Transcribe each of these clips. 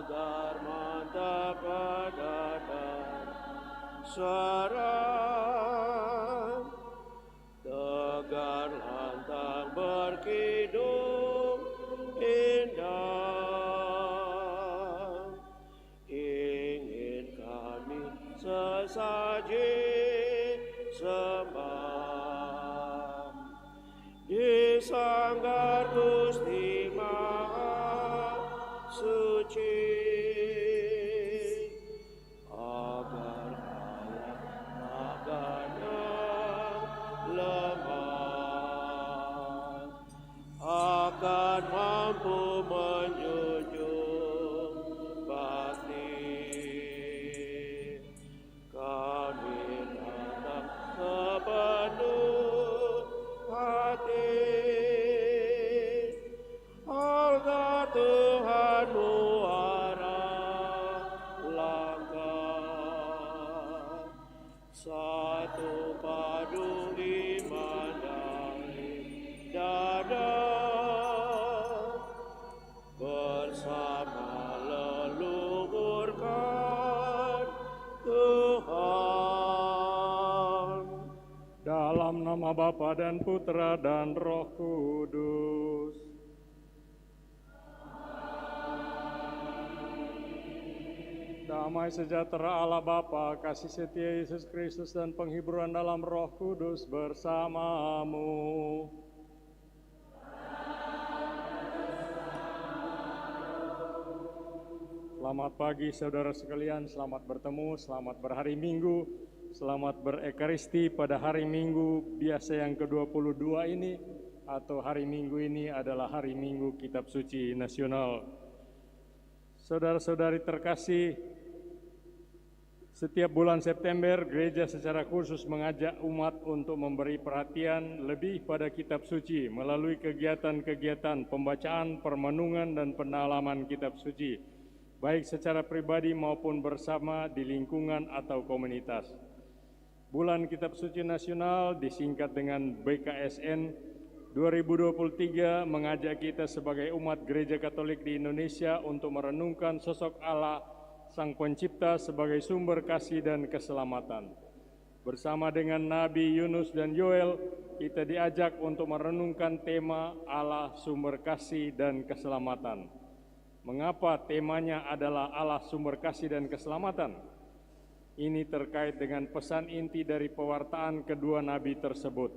agar mantap dan suara tegar lantang berkidung indah. Ingin kami sesaji sembah di sanggar Gusti Maha Suci, agar hayat magana lemah akan mampu menjunjung bakti. Kami datang sepenuh hati, harga Tuhan muara langkah, satu padu iman dari dada, bersama leluhurkan Tuhan. Dalam nama Bapa dan Putra dan Roh Kudus. Damai sejahtera Allah Bapa, kasih setia Yesus Kristus dan penghiburan dalam Roh Kudus bersamamu. Selamat pagi saudara sekalian, selamat bertemu, selamat berhari Minggu, selamat berekaristi pada hari Minggu biasa yang ke-22 ini, atau hari Minggu ini adalah hari Minggu Kitab Suci Nasional. Saudara-saudari terkasih, setiap bulan September gereja secara khusus mengajak umat untuk memberi perhatian lebih pada Kitab Suci melalui kegiatan-kegiatan pembacaan, permenungan, dan pendalaman Kitab Suci, baik secara pribadi maupun bersama di lingkungan atau komunitas. Bulan Kitab Suci Nasional disingkat dengan BKSN 2023 mengajak kita sebagai umat Gereja Katolik di Indonesia untuk merenungkan sosok Allah Sang Pencipta sebagai sumber kasih dan keselamatan. Bersama dengan Nabi Yunus dan Yoel, kita diajak untuk merenungkan tema Allah sumber kasih dan keselamatan. Mengapa temanya adalah Allah sumber kasih dan keselamatan? Ini terkait dengan pesan inti dari pewartaan kedua nabi tersebut.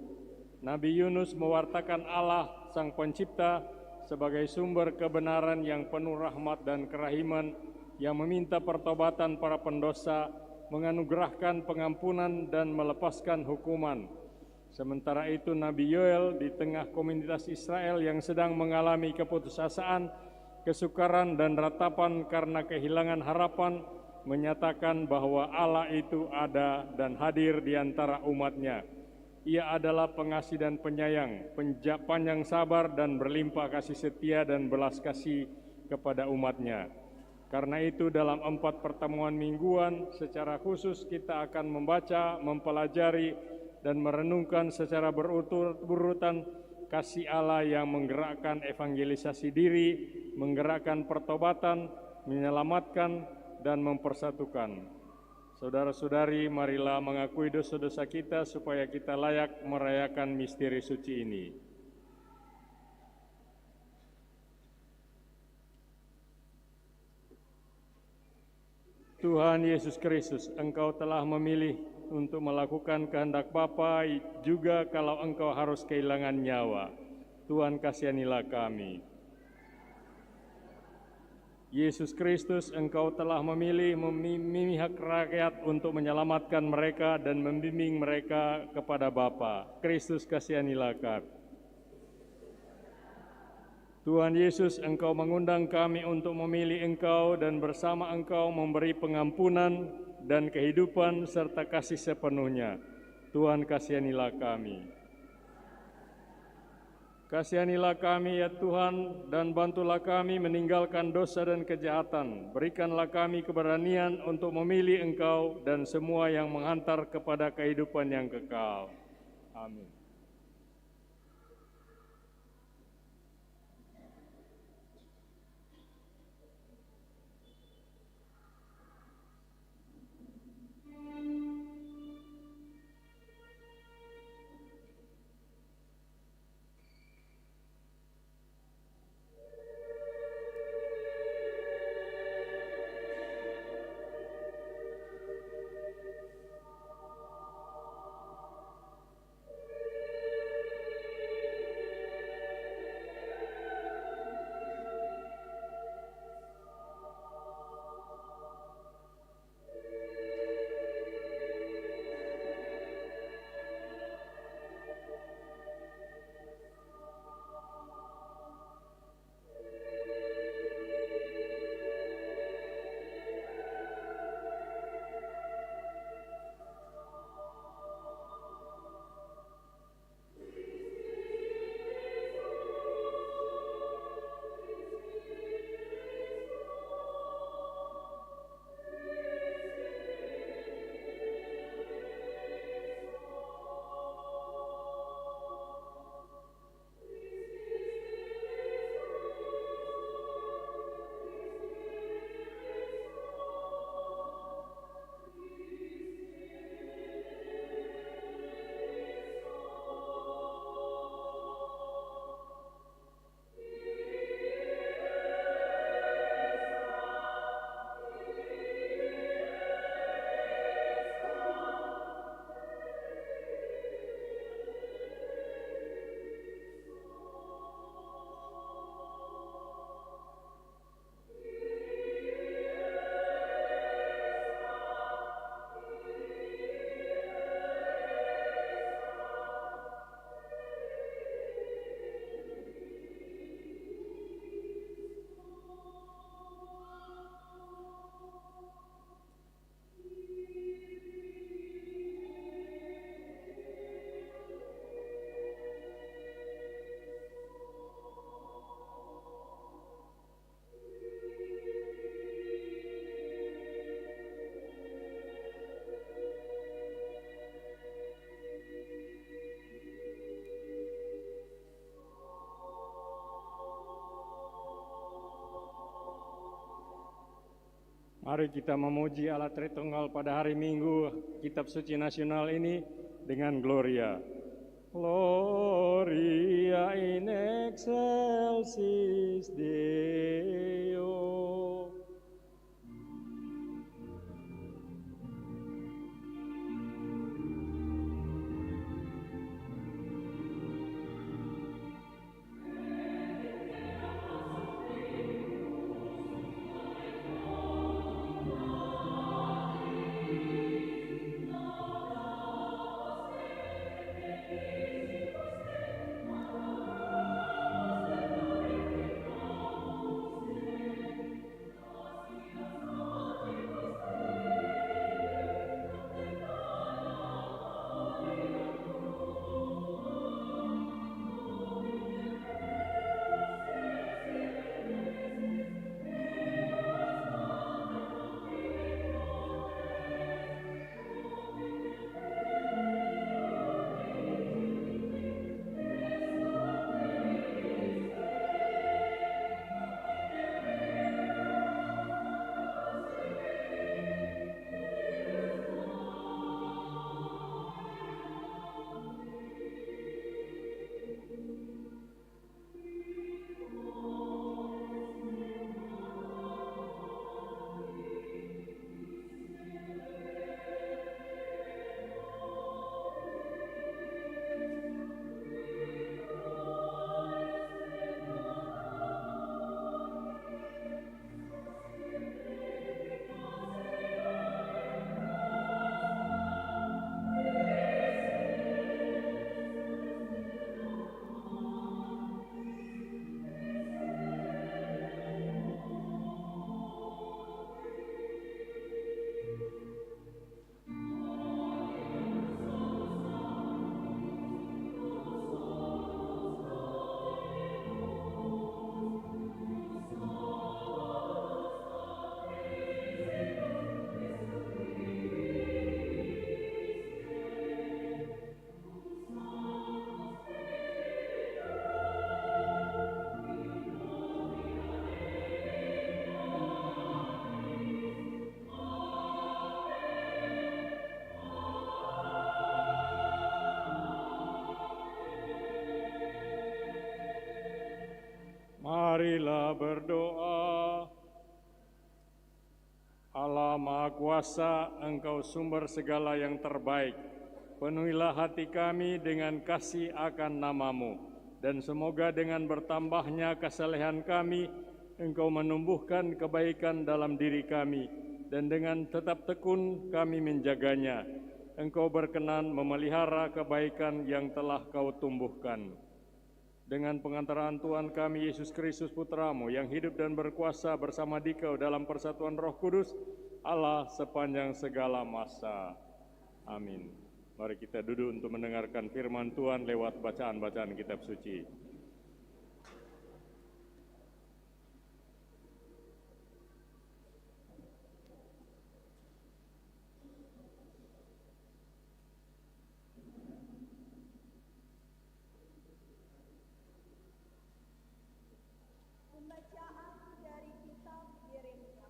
Nabi Yunus mewartakan Allah Sang Pencipta sebagai sumber kebenaran yang penuh rahmat dan kerahiman, yang meminta pertobatan para pendosa, menganugerahkan pengampunan dan melepaskan hukuman. Sementara itu Nabi Yoel di tengah komunitas Israel yang sedang mengalami keputusasaan, kesukaran dan ratapan karena kehilangan harapan, menyatakan bahwa Allah itu ada dan hadir di antara umatnya. Ia adalah pengasih dan penyayang, panjang sabar dan berlimpah kasih setia dan belas kasih kepada umatnya. Karena itu dalam 4 pertemuan mingguan secara khusus kita akan membaca, mempelajari, dan merenungkan secara berurutan kasih Allah yang menggerakkan evangelisasi diri, menggerakkan pertobatan, menyelamatkan, dan mempersatukan. Saudara-saudari, marilah mengakui dosa-dosa kita supaya kita layak merayakan misteri suci ini. Tuhan Yesus Kristus, Engkau telah memilih untuk melakukan kehendak Bapa juga kalau Engkau harus kehilangan nyawa. Tuhan kasihanilah kami. Yesus Kristus, Engkau telah memilih memihak rakyat untuk menyelamatkan mereka dan membimbing mereka kepada Bapa. Kristus kasihanilah kami. Tuhan Yesus, Engkau mengundang kami untuk memilih Engkau dan bersama Engkau memberi pengampunan dan kehidupan serta kasih sepenuhnya. Tuhan kasihanilah kami. Kasihanilah kami ya Tuhan, dan bantulah kami meninggalkan dosa dan kejahatan. Berikanlah kami keberanian untuk memilih Engkau dan semua yang menghantar kepada kehidupan yang kekal. Amin. Mari kita memuji Allah Tritunggal pada hari Minggu Kitab Suci Nasional ini dengan Gloria. Gloria in excelsis Deo. Marilah berdoa. Allah Maha Kuasa, Engkau sumber segala yang terbaik. Penuhilah hati kami dengan kasih akan nama-Mu, dan semoga dengan bertambahnya kesalehan kami, Engkau menumbuhkan kebaikan dalam diri kami, dan dengan tetap tekun kami menjaganya. Engkau berkenan memelihara kebaikan yang telah Kau tumbuhkan. Dengan pengantaraan Tuhan kami Yesus Kristus Putra-Mu yang hidup dan berkuasa bersama Dikau dalam persatuan Roh Kudus, Allah sepanjang segala masa. Amin. Mari kita duduk untuk mendengarkan firman Tuhan lewat bacaan-bacaan kitab suci. Pembacaan dari kitab Yeremia.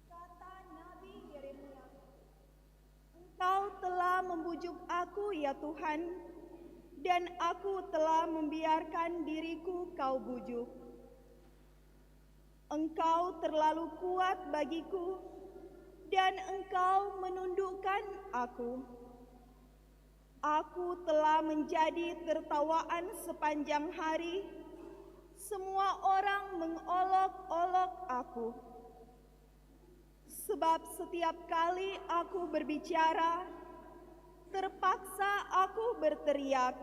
Kata Nabi Yeremia, Engkau telah membujuk aku ya Tuhan, dan aku telah membiarkan diriku Kau bujuk. Engkau terlalu kuat bagiku, dan Engkau menundukkan aku. Aku telah menjadi tertawaan sepanjang hari. Semua orang mengolok-olok aku. Sebab setiap kali aku berbicara, terpaksa aku berteriak,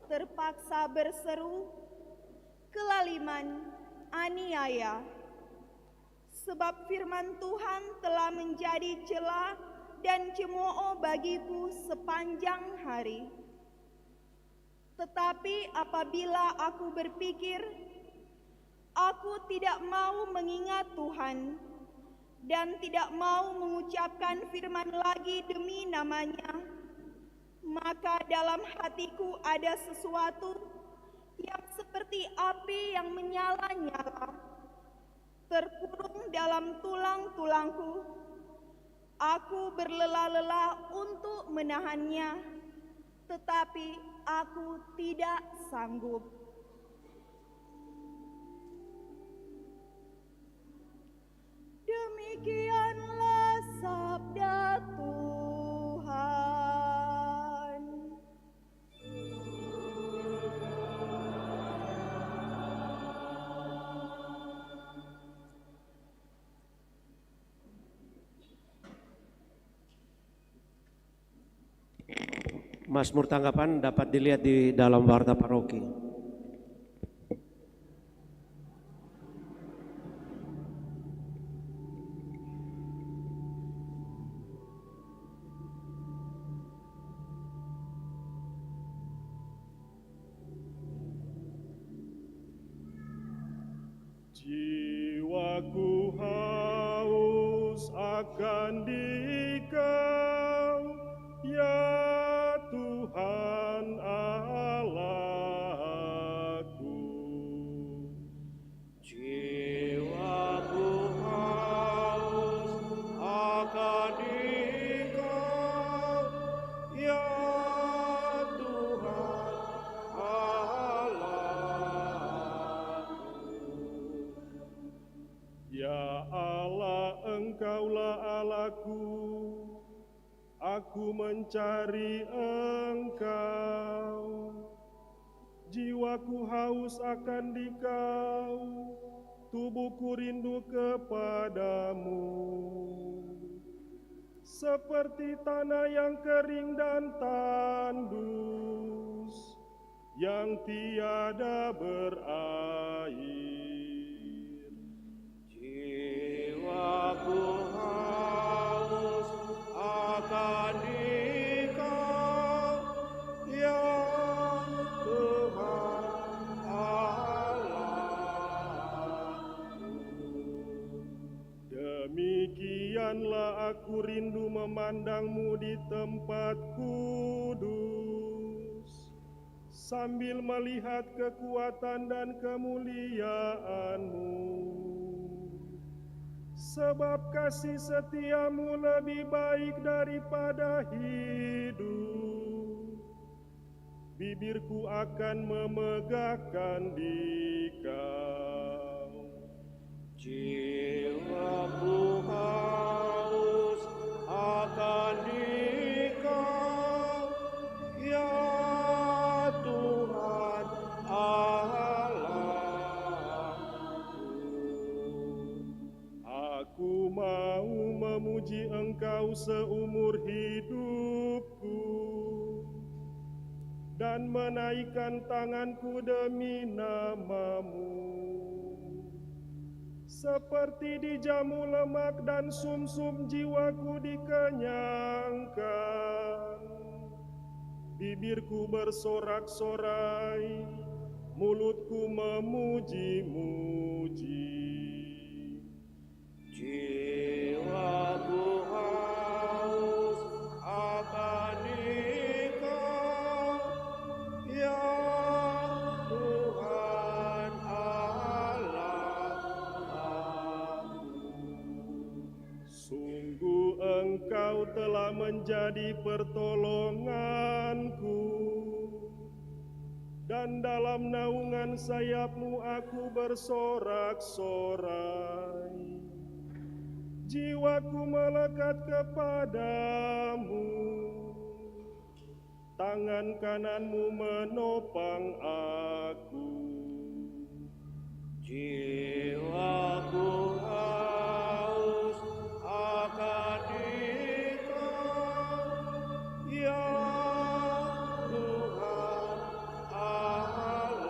terpaksa berseru, kelaliman, aniaya. Sebab firman Tuhan telah menjadi celah dan cemooh bagiku sepanjang hari. Tetapi apabila aku berpikir, aku tidak mau mengingat Tuhan dan tidak mau mengucapkan firman lagi demi nama-Nya, maka dalam hatiku ada sesuatu yang seperti api yang menyala-nyala, terkurung dalam tulang-tulangku. Aku berlelah-lelah untuk menahannya, tetapi aku tidak sanggup. Demikianlah sabda Tuhan. Mazmur tanggapan dapat dilihat di dalam warta paroki. Jiwaku haus akan Dikau, ya Tuhan Allahku. Jiwaku haus akan Dikau, ya Tuhan Allahku. Ya Allah, Engkaulah Allahku, aku mencari Engkau. Jiwaku haus akan Dikau, tubuhku rindu kepadamu. Seperti tanah yang kering dan tandus, yang tiada berair. Jiwaku haus akan Dikau, ya Tuhan Allahku. Demikianlah aku rindu memandang-Mu di tempat kudus, sambil melihat kekuatan dan kemuliaan-Mu. Sebab kasih setia-Mu lebih baik daripada hidup. Bibirku akan memegahkan Dikau. Jiwaku haus akan Dikau, ya Tuhan Aku mau memuji Engkau seumur hidupku dan menaikkan tanganku demi nama-Mu. Seperti dijamu lemak dan sumsum jiwaku dikenyangkan. Bibirku bersorak-sorai, mulutku memuji-muji. Jiwaku haus akan Dikau, ya Tuhan Allahku. Sungguh Engkau telah menjadi pertolonganku, dan dalam naungan sayap-Mu aku bersorak-sorai. Jiwaku melekat kepadamu, tangan kanan-Mu menopang aku. Jiwaku haus akan Dikau, ya Tuhan Allahku.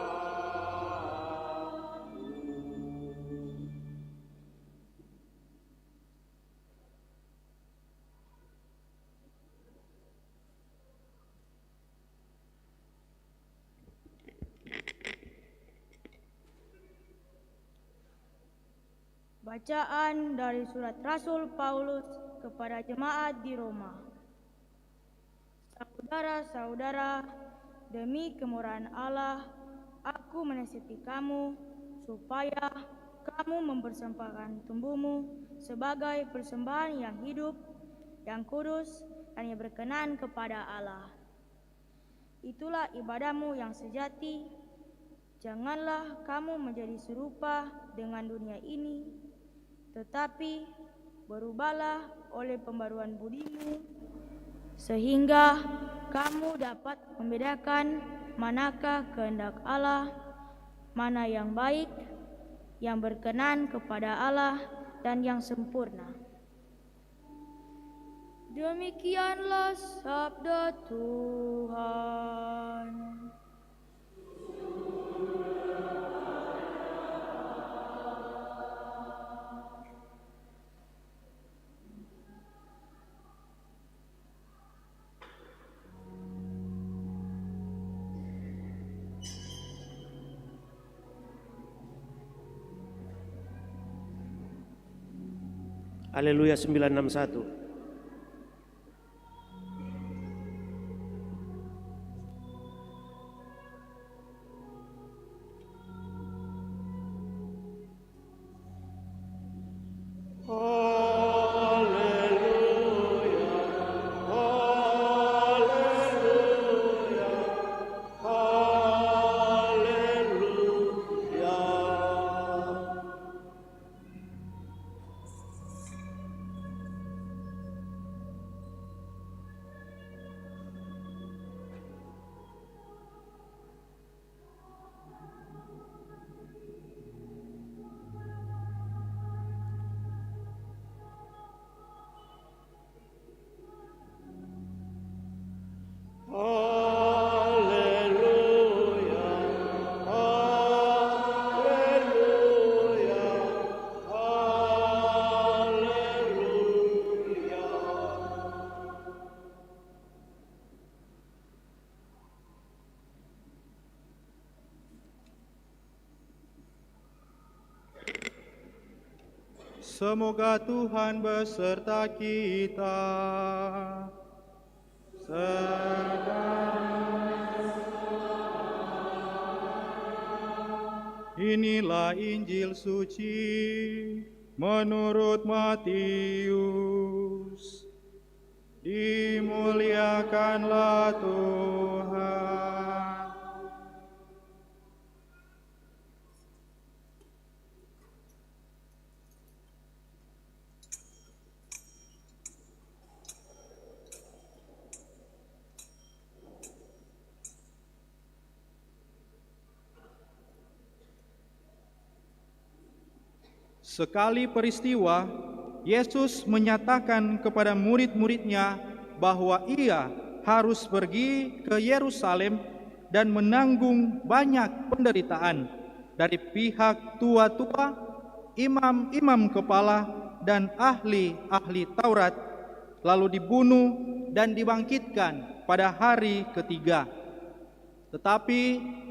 Bacaan dari surat Rasul Paulus kepada jemaat di Roma. Saudara-saudara, demi kemurahan Allah, aku menasihati kamu supaya kamu mempersembahkan tubuhmu sebagai persembahan yang hidup, yang kudus, dan yang berkenan kepada Allah. Itulah ibadahmu yang sejati. Janganlah kamu menjadi serupa dengan dunia ini, tetapi berubahlah oleh pembaruan budimu, sehingga kamu dapat membedakan manakah kehendak Allah, mana yang baik, yang berkenan kepada Allah, dan yang sempurna. Demikianlah sabda Tuhan. Haleluya 961. Semoga Tuhan beserta kita. Inilah Injil suci menurut Matius. Dimuliakanlah Tuhan. Sekali peristiwa, Yesus menyatakan kepada murid-muridnya bahwa ia harus pergi ke Yerusalem dan menanggung banyak penderitaan dari pihak tua-tua, imam-imam kepala, dan ahli-ahli Taurat, lalu dibunuh dan dibangkitkan pada hari ketiga. Tetapi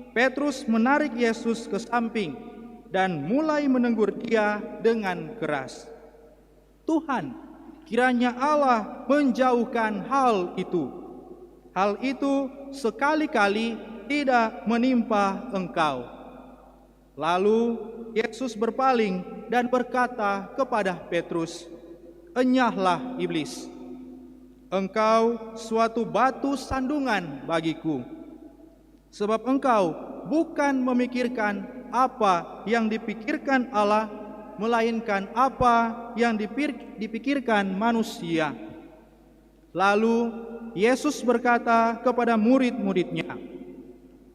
Petrus menarik Yesus ke samping dan mulai menegur dia dengan keras. Tuhan, kiranya Allah menjauhkan hal itu. Hal itu sekali-kali tidak menimpa engkau. Lalu Yesus berpaling dan berkata kepada Petrus, "Enyahlah iblis. Engkau suatu batu sandungan bagiku. Sebab engkau bukan memikirkan apa yang dipikirkan Allah, melainkan apa yang dipikirkan manusia." Lalu Yesus berkata kepada murid-muridnya,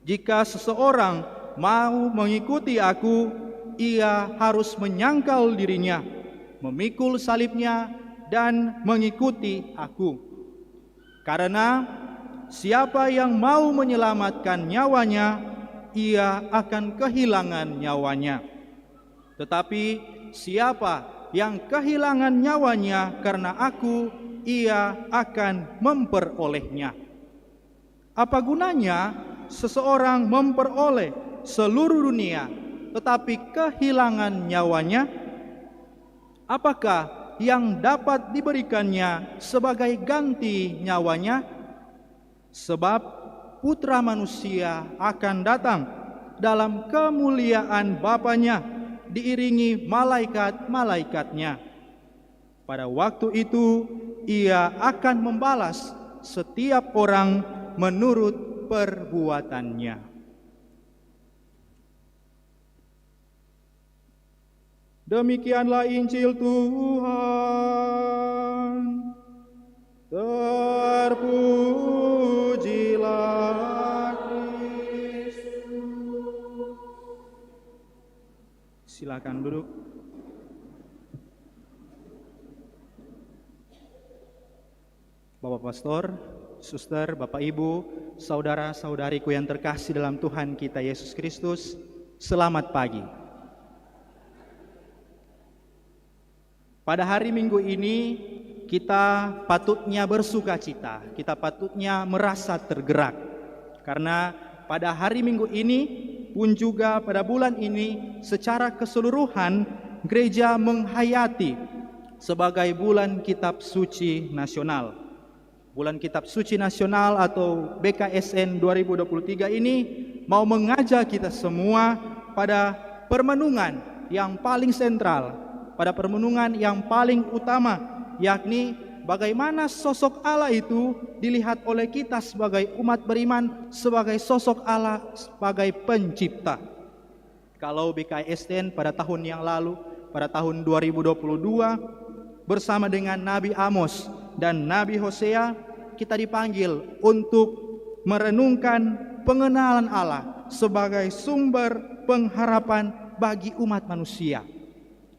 "Jika seseorang mau mengikuti aku, ia harus menyangkal dirinya, memikul salibnya, dan mengikuti aku. Karena siapa yang mau menyelamatkan nyawanya, ia akan kehilangan nyawanya. Tetapi siapa yang kehilangan nyawanya karena aku, ia akan memperolehnya. Apa gunanya seseorang memperoleh seluruh dunia, tetapi kehilangan nyawanya? Apakah yang dapat diberikannya sebagai ganti nyawanya? Sebab Putra Manusia akan datang dalam kemuliaan Bapanya diiringi malaikat-malaikatnya. Pada waktu itu ia akan membalas setiap orang menurut perbuatannya. Demikianlah Injil Tuhan. Terpujilah Kristus. Silakan duduk. Bapak Pastor, Suster, Bapak Ibu, saudara-saudariku yang terkasih dalam Tuhan kita Yesus Kristus, selamat pagi. Pada hari Minggu ini kita patutnya bersuka cita, kita patutnya merasa tergerak. Karena pada hari Minggu ini pun juga pada bulan ini secara keseluruhan gereja menghayati sebagai bulan Kitab Suci Nasional. Bulan Kitab Suci Nasional atau BKSN 2023 ini mau mengajak kita semua pada permenungan yang paling sentral, pada permenungan yang paling utama, yakni bagaimana sosok Allah itu dilihat oleh kita sebagai umat beriman, sebagai sosok Allah, sebagai pencipta. Kalau BKSN pada tahun yang lalu, pada tahun 2022, bersama dengan Nabi Amos dan Nabi Hosea, kita dipanggil untuk merenungkan pengenalan Allah sebagai sumber pengharapan bagi umat manusia.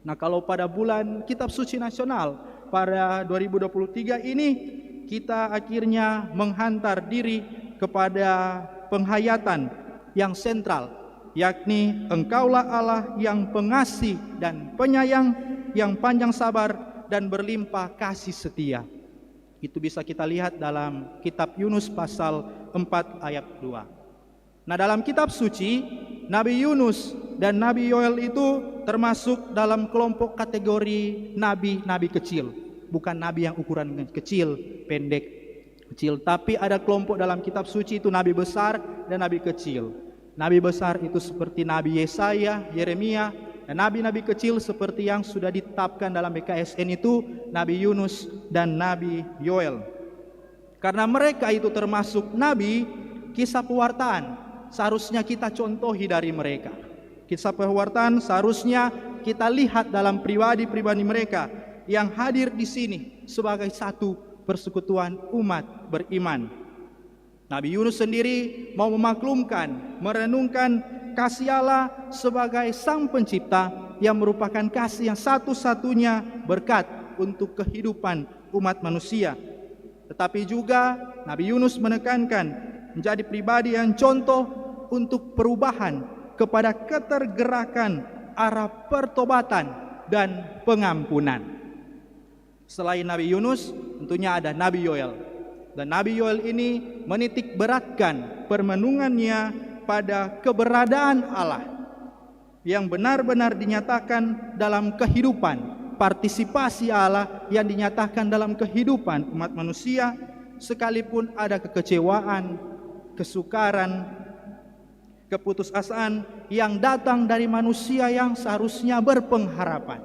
Nah, kalau pada bulan Kitab Suci Nasional pada 2023 ini kita akhirnya menghantar diri kepada penghayatan yang sentral, yakni Engkaulah Allah yang pengasih dan penyayang, yang panjang sabar dan berlimpah kasih setia. Itu bisa kita lihat dalam kitab Yunus pasal 4 ayat 2. Nah, dalam kitab suci, Nabi Yunus dan Nabi Yoel itu termasuk dalam kelompok kategori nabi-nabi kecil. Bukan nabi yang ukuran kecil, pendek, kecil. Tapi ada kelompok dalam kitab suci itu nabi besar dan nabi kecil. Nabi besar itu seperti Nabi Yesaya, Yeremia, dan nabi-nabi kecil seperti yang sudah ditetapkan dalam BKSN itu Nabi Yunus dan Nabi Yoel. Karena mereka itu termasuk nabi, kisah pewartaan seharusnya kita contohi dari mereka. Kisah pewartaan seharusnya kita lihat dalam pribadi-pribadi mereka yang hadir di sini sebagai satu persekutuan umat beriman. Nabi Yunus sendiri mau memaklumkan, merenungkan kasih Allah sebagai Sang Pencipta yang merupakan kasih yang satu-satunya berkat untuk kehidupan umat manusia. Tetapi juga Nabi Yunus menekankan menjadi pribadi yang contoh untuk perubahan kepada ketergerakan arah pertobatan dan pengampunan. Selain Nabi Yunus, tentunya ada Nabi Yoel. Dan Nabi Yoel ini menitik beratkan permenungannya pada keberadaan Allah yang benar-benar dinyatakan dalam kehidupan, partisipasi Allah yang dinyatakan dalam kehidupan umat manusia, sekalipun ada kekecewaan, kesukaran, keputusasaan yang datang dari manusia yang seharusnya berpengharapan.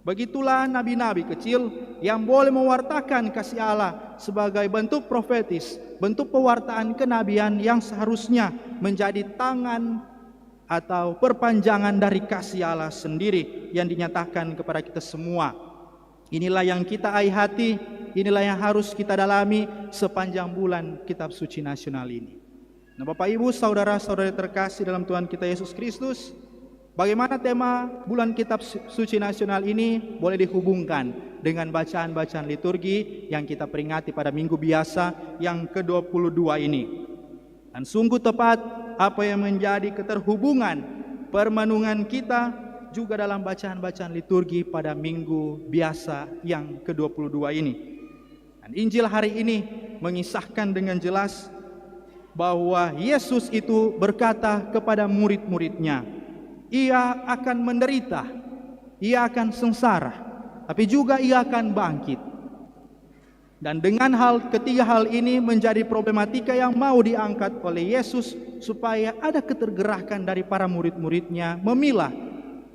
Begitulah nabi-nabi kecil yang boleh mewartakan kasih Allah sebagai bentuk profetis, bentuk pewartaan kenabian yang seharusnya menjadi tangan atau perpanjangan dari kasih Allah sendiri yang dinyatakan kepada kita semua. Inilah yang kita hayati, inilah yang harus kita dalami sepanjang bulan Kitab Suci Nasional ini. Nah, Bapak Ibu, saudara-saudari terkasih dalam Tuhan kita Yesus Kristus, bagaimana tema bulan Kitab Suci Nasional ini boleh dihubungkan dengan bacaan-bacaan liturgi yang kita peringati pada minggu biasa yang ke-22 ini. Dan sungguh tepat apa yang menjadi keterhubungan permenungan kita juga dalam bacaan-bacaan liturgi pada minggu biasa yang ke-22 ini. Dan Injil hari ini mengisahkan dengan jelas bahwa Yesus itu berkata kepada murid-muridnya, Ia akan menderita, Ia akan sengsara, tapi juga Ia akan bangkit. Dan dengan ketiga hal ini menjadi problematika yang mau diangkat oleh Yesus supaya ada ketergerakan dari para murid-muridnya memilah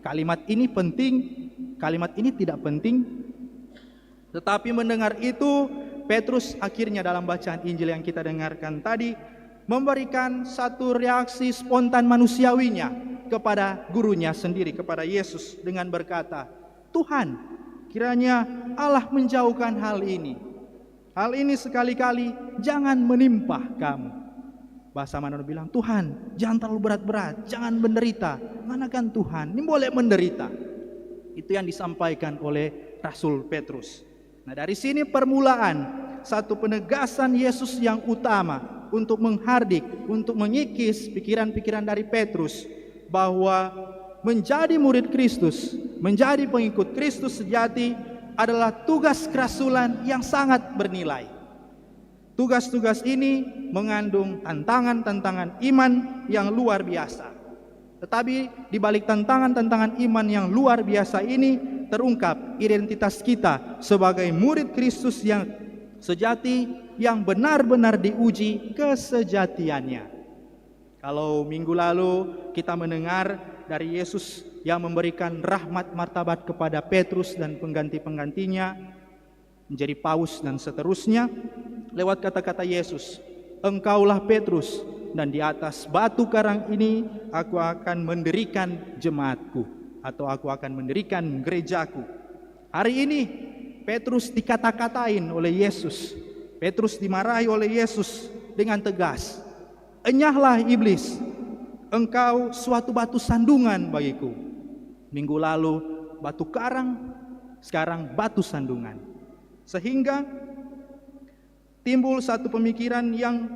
kalimat ini penting, kalimat ini tidak penting. Tetapi mendengar itu, Petrus akhirnya dalam bacaan Injil yang kita dengarkan tadi memberikan satu reaksi spontan manusiawinya kepada gurunya sendiri, kepada Yesus, dengan berkata, Tuhan, kiranya Allah menjauhkan hal ini. Hal ini sekali-kali jangan menimpa kamu. Bahasa Manado bilang, Tuhan, jangan terlalu berat-berat, jangan menderita. Mana kan Tuhan, ini boleh menderita. Itu yang disampaikan oleh Rasul Petrus. Nah, dari sini permulaan satu penegasan Yesus yang utama untuk menghardik, untuk mengikis pikiran-pikiran dari Petrus bahwa menjadi murid Kristus, menjadi pengikut Kristus sejati adalah tugas kerasulan yang sangat bernilai. Tugas-tugas ini mengandung tantangan-tantangan iman yang luar biasa. Tetapi di balik tantangan-tantangan iman yang luar biasa ini terungkap identitas kita sebagai murid Kristus yang sejati, yang benar-benar diuji kesejatiannya. Kalau minggu lalu kita mendengar dari Yesus yang memberikan rahmat martabat kepada Petrus dan pengganti-penggantinya menjadi paus dan seterusnya, lewat kata-kata Yesus, engkaulah Petrus, dan di atas batu karang ini aku akan mendirikan jemaatku, atau aku akan mendirikan gerejaku. Hari ini Petrus dikata-katain oleh Yesus, Petrus dimarahi oleh Yesus dengan tegas, enyahlah iblis, engkau suatu batu sandungan bagiku. Minggu lalu batu karang, sekarang batu sandungan. Sehingga timbul satu pemikiran yang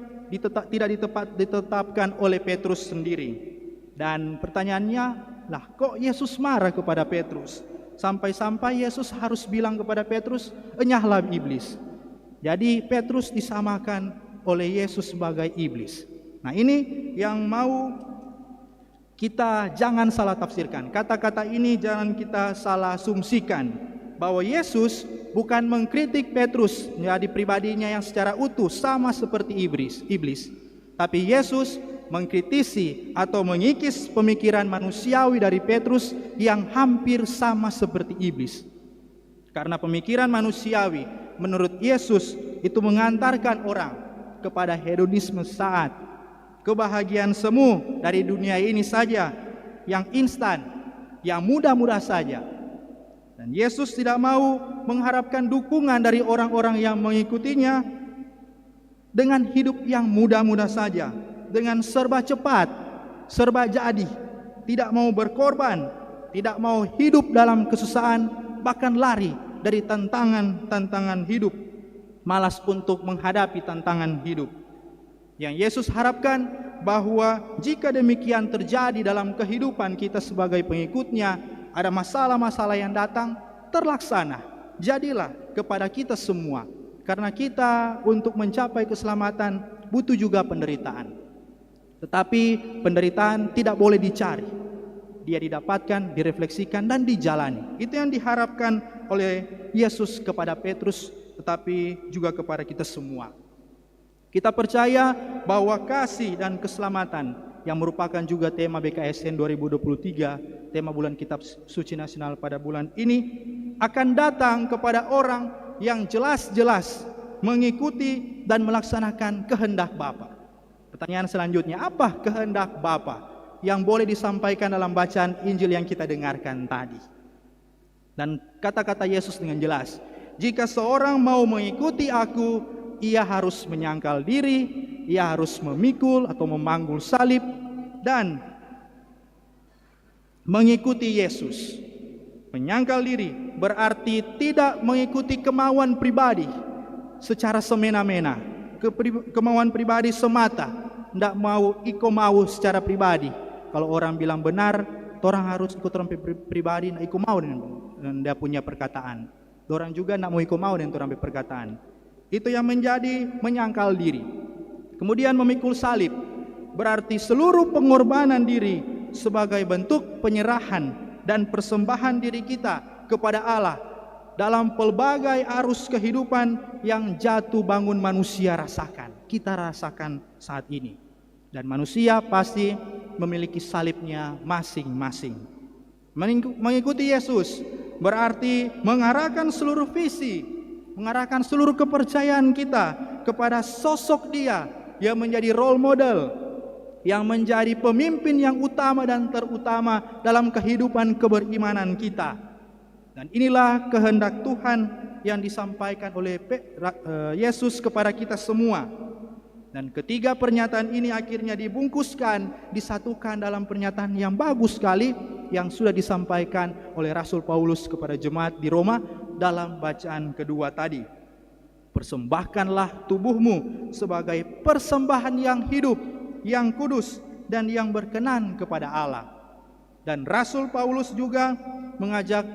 tidak ditetapkan oleh Petrus sendiri. Dan pertanyaannya, lah kok Yesus marah kepada Petrus? Sampai-sampai Yesus harus bilang kepada Petrus, enyahlah iblis. Jadi Petrus disamakan oleh Yesus sebagai iblis. Nah, ini yang mau kita jangan salah tafsirkan. Kata-kata ini jangan kita salah asumsikan. Bahwa Yesus bukan mengkritik Petrus menjadi pribadinya yang secara utuh sama seperti iblis. Tapi Yesus mengkritisi atau mengikis pemikiran manusiawi dari Petrus yang hampir sama seperti iblis. Karena pemikiran manusiawi menurut Yesus itu mengantarkan orang kepada hedonisme saat, kebahagiaan semu dari dunia ini saja, yang instan, yang mudah-mudah saja. Dan Yesus tidak mau mengharapkan dukungan dari orang-orang yang mengikutinya dengan hidup yang mudah-mudah saja, dengan serba cepat, serba jadi, tidak mau berkorban, tidak mau hidup dalam kesusahan, bahkan lari dari tantangan-tantangan hidup, malas untuk menghadapi tantangan hidup. Yang Yesus harapkan bahwa jika demikian terjadi dalam kehidupan kita sebagai pengikutnya, ada masalah-masalah yang datang, terlaksana, jadilah kepada kita semua. Karena kita untuk mencapai keselamatan butuh juga penderitaan. Tetapi penderitaan tidak boleh dicari. Dia didapatkan, direfleksikan, dan dijalani. Itu yang diharapkan oleh Yesus kepada Petrus, tetapi juga kepada kita semua. Kita percaya bahwa kasih dan keselamatan yang merupakan juga tema BKSN 2023, tema bulan Kitab Suci Nasional pada bulan ini, akan datang kepada orang yang jelas-jelas mengikuti dan melaksanakan kehendak Bapa. Pertanyaan selanjutnya, apa kehendak Bapa yang boleh disampaikan dalam bacaan Injil yang kita dengarkan tadi? Dan kata-kata Yesus dengan jelas, jika seorang mau mengikuti aku, ia harus menyangkal diri, ia harus memikul atau memanggul salib dan mengikuti Yesus. Menyangkal diri berarti tidak mengikuti kemauan pribadi secara semena-mena, kemauan pribadi semata, tidak mau mau secara pribadi. Kalau orang bilang benar, orang harus ikut orang pribadi, nak ikut mau dan dia punya perkataan. Orang juga nak mau ikut mau dengan orang perkataan. Itu yang menjadi menyangkal diri. Kemudian memikul salib berarti seluruh pengorbanan diri sebagai bentuk penyerahan dan persembahan diri kita kepada Allah dalam pelbagai arus kehidupan yang jatuh bangun manusia rasakan. Kita rasakan saat ini. Dan manusia pasti memiliki salibnya masing-masing. Mengikuti Yesus berarti mengarahkan seluruh visi, mengarahkan seluruh kepercayaan kita kepada sosok Dia yang menjadi role model, yang menjadi pemimpin yang utama dan terutama dalam kehidupan keberimanan kita. Dan inilah kehendak Tuhan yang disampaikan oleh Yesus kepada kita semua. Dan ketiga pernyataan ini akhirnya dibungkuskan, disatukan dalam pernyataan yang bagus sekali yang sudah disampaikan oleh Rasul Paulus kepada jemaat di Roma dalam bacaan kedua tadi. Persembahkanlah tubuhmu sebagai persembahan yang hidup, yang kudus, dan yang berkenan kepada Allah. Dan Rasul Paulus juga mengajak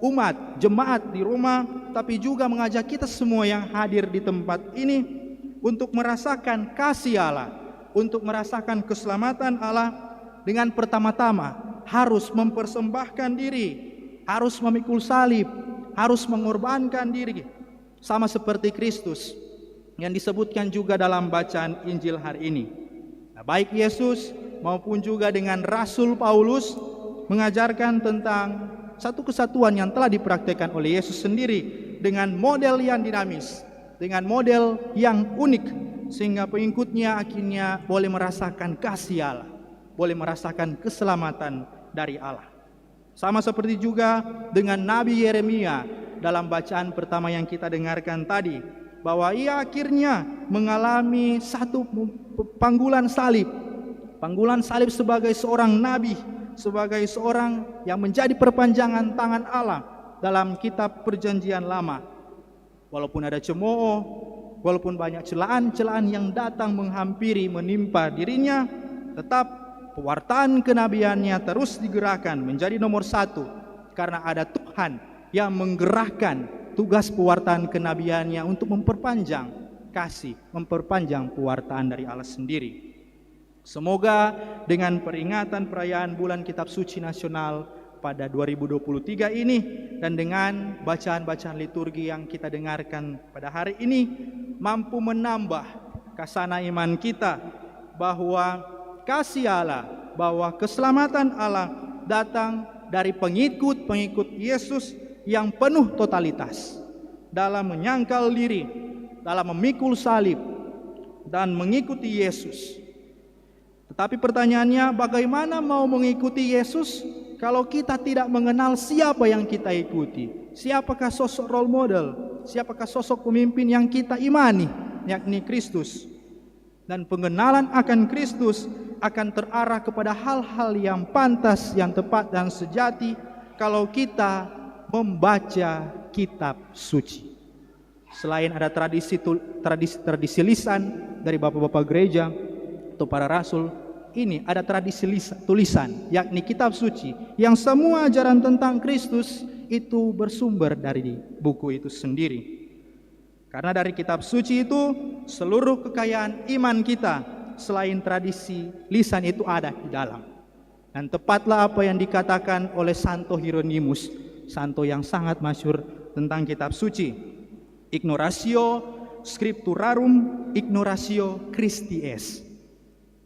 umat, jemaat di Roma, tapi juga mengajak kita semua yang hadir di tempat ini untuk merasakan kasih Allah, untuk merasakan keselamatan Allah dengan pertama-tama harus mempersembahkan diri, harus memikul salib, harus mengorbankan diri, sama seperti Kristus yang disebutkan juga dalam bacaan Injil hari ini. Nah, baik Yesus maupun juga dengan Rasul Paulus mengajarkan tentang satu kesatuan yang telah dipraktikkan oleh Yesus sendiri dengan model yang dinamis, dengan model yang unik, sehingga pengikutnya akhirnya boleh merasakan kasih Allah, boleh merasakan keselamatan dari Allah. Sama seperti juga dengan Nabi Yeremia dalam bacaan pertama yang kita dengarkan tadi, bahwa ia akhirnya mengalami satu panggulan salib sebagai seorang nabi, sebagai seorang yang menjadi perpanjangan tangan Allah dalam kitab Perjanjian Lama. Walaupun ada cemooh, walaupun banyak celaan-celaan yang datang menghampiri, menimpa dirinya, tetap pewartaan kenabiannya terus digerakkan menjadi nomor satu, karena ada Tuhan yang menggerakkan tugas pewartaan kenabiannya untuk memperpanjang kasih, memperpanjang pewartaan dari Allah sendiri. Semoga dengan peringatan perayaan bulan Kitab Suci Nasional pada 2023 ini, dan dengan bacaan-bacaan liturgi yang kita dengarkan pada hari ini, mampu menambah kasana iman kita bahwa kasih Allah, bahwa keselamatan Allah datang dari pengikut-pengikut Yesus yang penuh totalitas dalam menyangkal diri, dalam memikul salib dan mengikuti Yesus. Tetapi pertanyaannya, bagaimana mau mengikuti Yesus kalau kita tidak mengenal siapa yang kita ikuti? Siapakah sosok role model? Siapakah sosok pemimpin yang kita imani, yakni Kristus? Dan pengenalan akan Kristus akan terarah kepada hal-hal yang pantas, yang tepat dan sejati kalau kita membaca kitab suci. Selain ada tradisi lisan dari bapak-bapak gereja atau para rasul, ini ada tradisi tulisan, yakni kitab suci, yang semua ajaran tentang Kristus itu bersumber dari buku itu sendiri. Karena dari kitab suci itu seluruh kekayaan iman kita, selain tradisi lisan itu ada di dalam. Dan tepatlah apa yang dikatakan oleh Santo Hieronymus, santo yang sangat masyhur tentang kitab suci. Ignoratio scripturarum, ignoratio Christi est.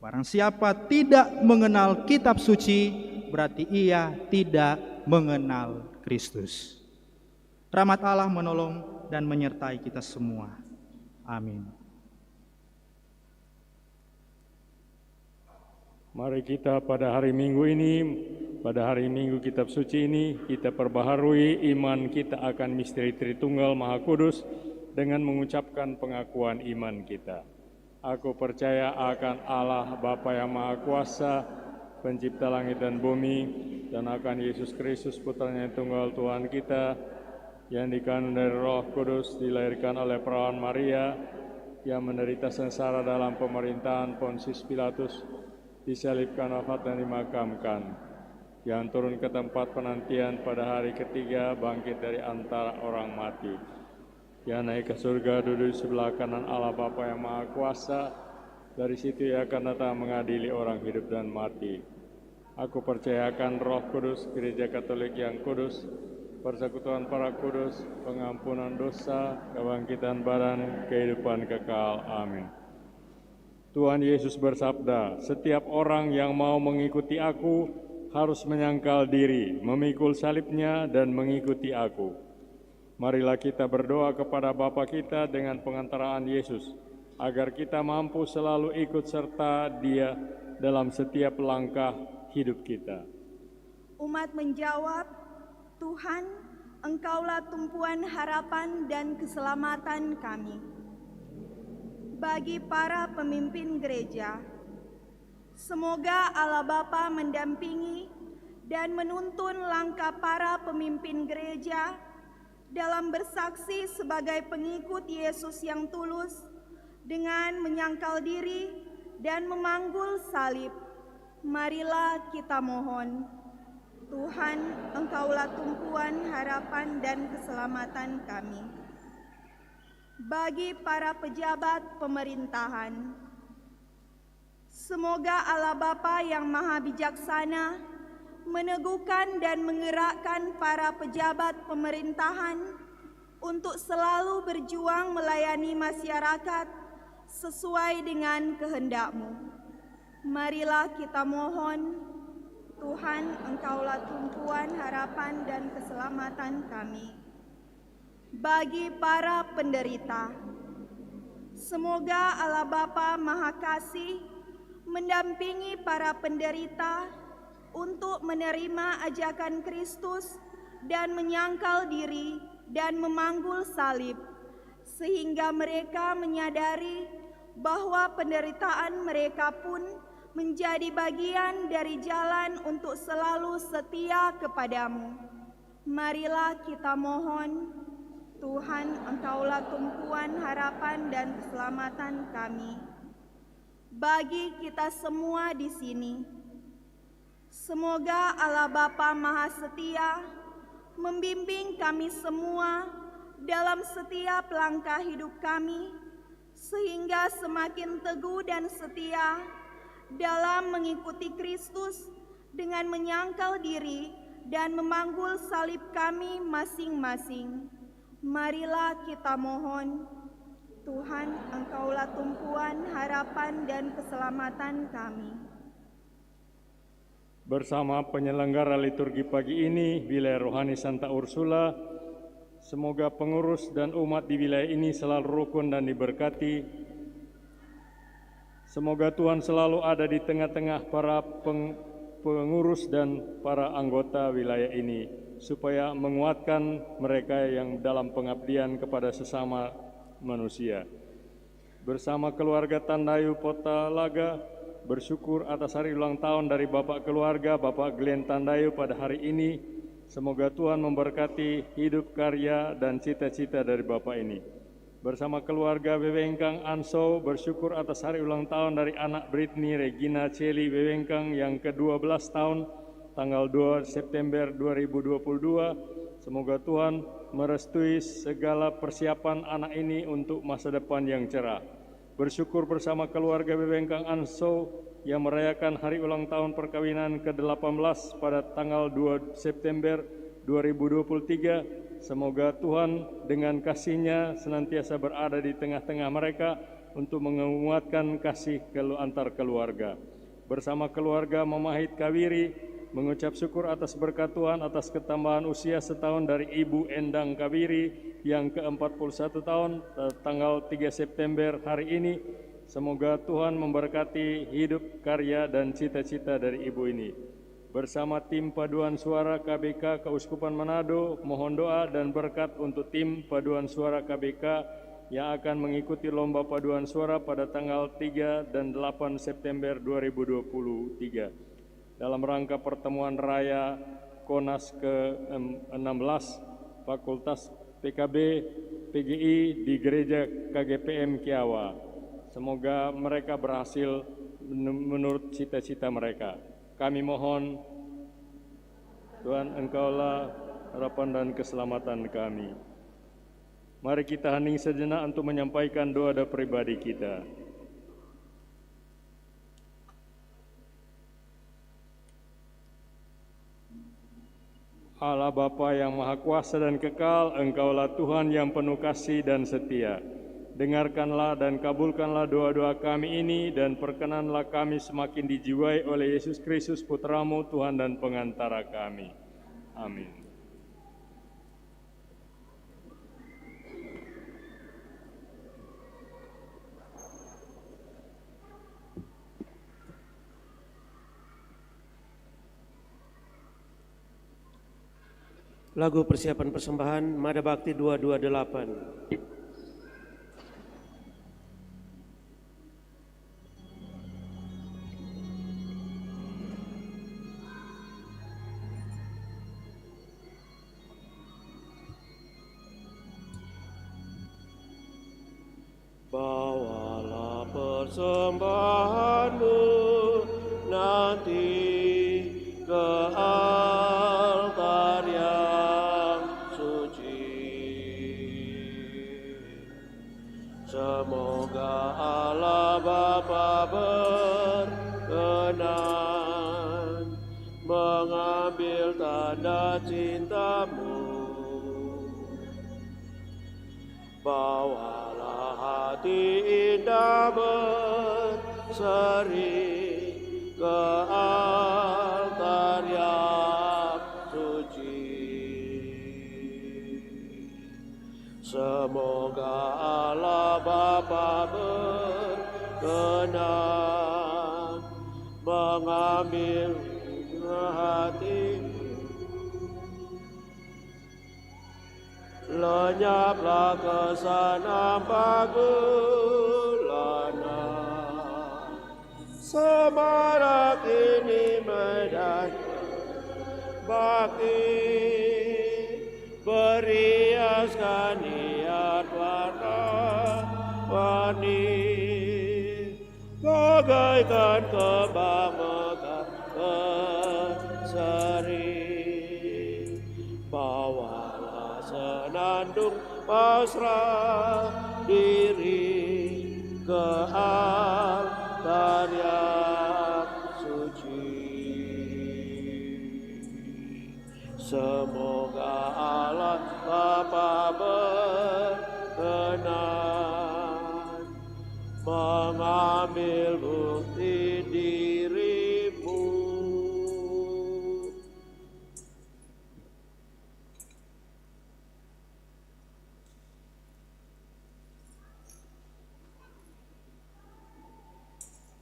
Barang siapa tidak mengenal kitab suci, berarti ia tidak mengenal Kristus. Rahmat Allah menolong dan menyertai kita semua. Amin. Mari kita pada hari Minggu ini, pada hari Minggu kitab suci ini, kita perbaharui iman kita akan misteri Tritunggal Maha Kudus dengan mengucapkan pengakuan iman kita. Aku percaya akan Allah Bapa yang Maha Kuasa, pencipta langit dan bumi, dan akan Yesus Kristus putranya yang tunggal Tuhan kita, yang dikandung dari Roh Kudus, dilahirkan oleh perawan Maria, yang menderita sengsara dalam pemerintahan Pontius Pilatus, disalibkan, wafat dan dimakamkan, yang turun ke tempat penantian pada hari ketiga, bangkit dari antara orang mati, yang naik ke surga, duduk di sebelah kanan Allah Bapa yang Maha Kuasa. Dari situ ia akan datang mengadili orang hidup dan mati. Aku percaya akan Roh Kudus, Gereja Katolik yang kudus, persekutuan para kudus, pengampunan dosa, kebangkitan badan, kehidupan kekal. Amin. Tuhan Yesus bersabda, setiap orang yang mau mengikuti aku harus menyangkal diri, memikul salibnya dan mengikuti aku. Marilah kita berdoa kepada Bapa kita dengan pengantaraan Yesus, agar kita mampu selalu ikut serta Dia dalam setiap langkah hidup kita. Umat menjawab, Tuhan, Engkaulah tumpuan harapan dan keselamatan kami. Bagi para pemimpin gereja, semoga Allah Bapa mendampingi dan menuntun langkah para pemimpin gereja dalam bersaksi sebagai pengikut Yesus yang tulus dengan menyangkal diri dan memanggul salib. Marilah kita mohon. Tuhan, Engkaulah tumpuan harapan dan keselamatan kami. Bagi para pejabat pemerintahan, semoga Allah Bapa yang Maha Bijaksana meneguhkan dan menggerakkan para pejabat pemerintahan untuk selalu berjuang melayani masyarakat sesuai dengan kehendak-Mu. Marilah kita mohon. Tuhan, Engkaulah tumpuan harapan dan keselamatan kami. Bagi para penderita, semoga Allah Bapa Maha Kasih mendampingi para penderita untuk menerima ajakan Kristus dan menyangkal diri dan memanggul salib, sehingga mereka menyadari bahwa penderitaan mereka pun menjadi bagian dari jalan untuk selalu setia kepadamu. Marilah kita mohon, Tuhan, Engkaulah tumpuan harapan dan keselamatan kami. Bagi kita semua di sini, semoga Allah Bapa Maha Setia membimbing kami semua dalam setiap langkah hidup kami, sehingga semakin teguh dan setia dalam mengikuti Kristus dengan menyangkal diri dan memanggul salib kami masing-masing. Marilah kita mohon, Tuhan, Engkaulah tumpuan harapan dan keselamatan kami. Bersama penyelenggara liturgi pagi ini, Wilayah Rohani Santa Ursula, semoga pengurus dan umat di wilayah ini selalu rukun dan diberkati. Semoga Tuhan selalu ada di tengah-tengah para pengurus dan para anggota wilayah ini, supaya menguatkan mereka yang dalam pengabdian kepada sesama manusia. Bersama keluarga Tandayu Pota Laga, bersyukur atas hari ulang tahun dari Bapak keluarga, Bapak Glenn Tandayu pada hari ini. Semoga Tuhan memberkati hidup, karya, dan cita-cita dari Bapak ini. Bersama keluarga Wewengkang Anso, bersyukur atas hari ulang tahun dari anak Britney Regina Celi Wewengkang yang ke-12 tahun, tanggal 2 September 2022. Semoga Tuhan merestui segala persiapan anak ini untuk masa depan yang cerah. Bersyukur bersama keluarga Wewengkang Anso yang merayakan hari ulang tahun perkawinan ke-18 pada tanggal 2 September 2023. Semoga Tuhan dengan kasih-Nya senantiasa berada di tengah-tengah mereka untuk menguatkan kasih antar keluarga. Bersama keluarga Memahit Kawiri, mengucap syukur atas berkat Tuhan atas ketambahan usia setahun dari Ibu Endang Kawiri yang ke-41 tahun tanggal 3 September hari ini. Semoga Tuhan memberkati hidup, karya, dan cita-cita dari ibu ini. Bersama tim Paduan Suara KBK Keuskupan Manado, mohon doa dan berkat untuk tim Paduan Suara KBK yang akan mengikuti lomba paduan suara pada tanggal 3 dan 8 September 2023. Dalam rangka pertemuan raya KONAS ke-16 Fakultas PKB PGI di Gereja KGPM Kiawa. Semoga mereka berhasil menurut cita-cita mereka. Kami mohon, Tuhan, Engkaulah harapan dan keselamatan kami. Mari kita hening sejenak untuk menyampaikan doa pribadi kita. Allah Bapa yang Maha Kuasa dan Kekal, Engkaulah Tuhan yang penuh kasih dan setia. dengarkanlah dan kabulkanlah doa-doa kami ini, dan perkenanlah kami semakin dijiwai oleh Yesus Kristus, Putra-Mu, Tuhan dan pengantara kami. Amin. Lagu persiapan persembahan Mada Bakti 228. Bawalah persembahanmu nanti ke altar yang suci. Semoga Allah Bapa berkenan mengambil tanda cintamu. Bawalah hati indah berseri ke altar yang suci. Semoga Allah Bapa berkenan mengambil hati. Lenyaplah kesana bagulana, semarak ini medan bakti, beriaskan niat warna-warni, bagaikan kembang mekar berseri. Bawalah senandung pasrah diri ke altar yang suci. Semoga Allah Bapa berkenan mengambil bukti dirimu.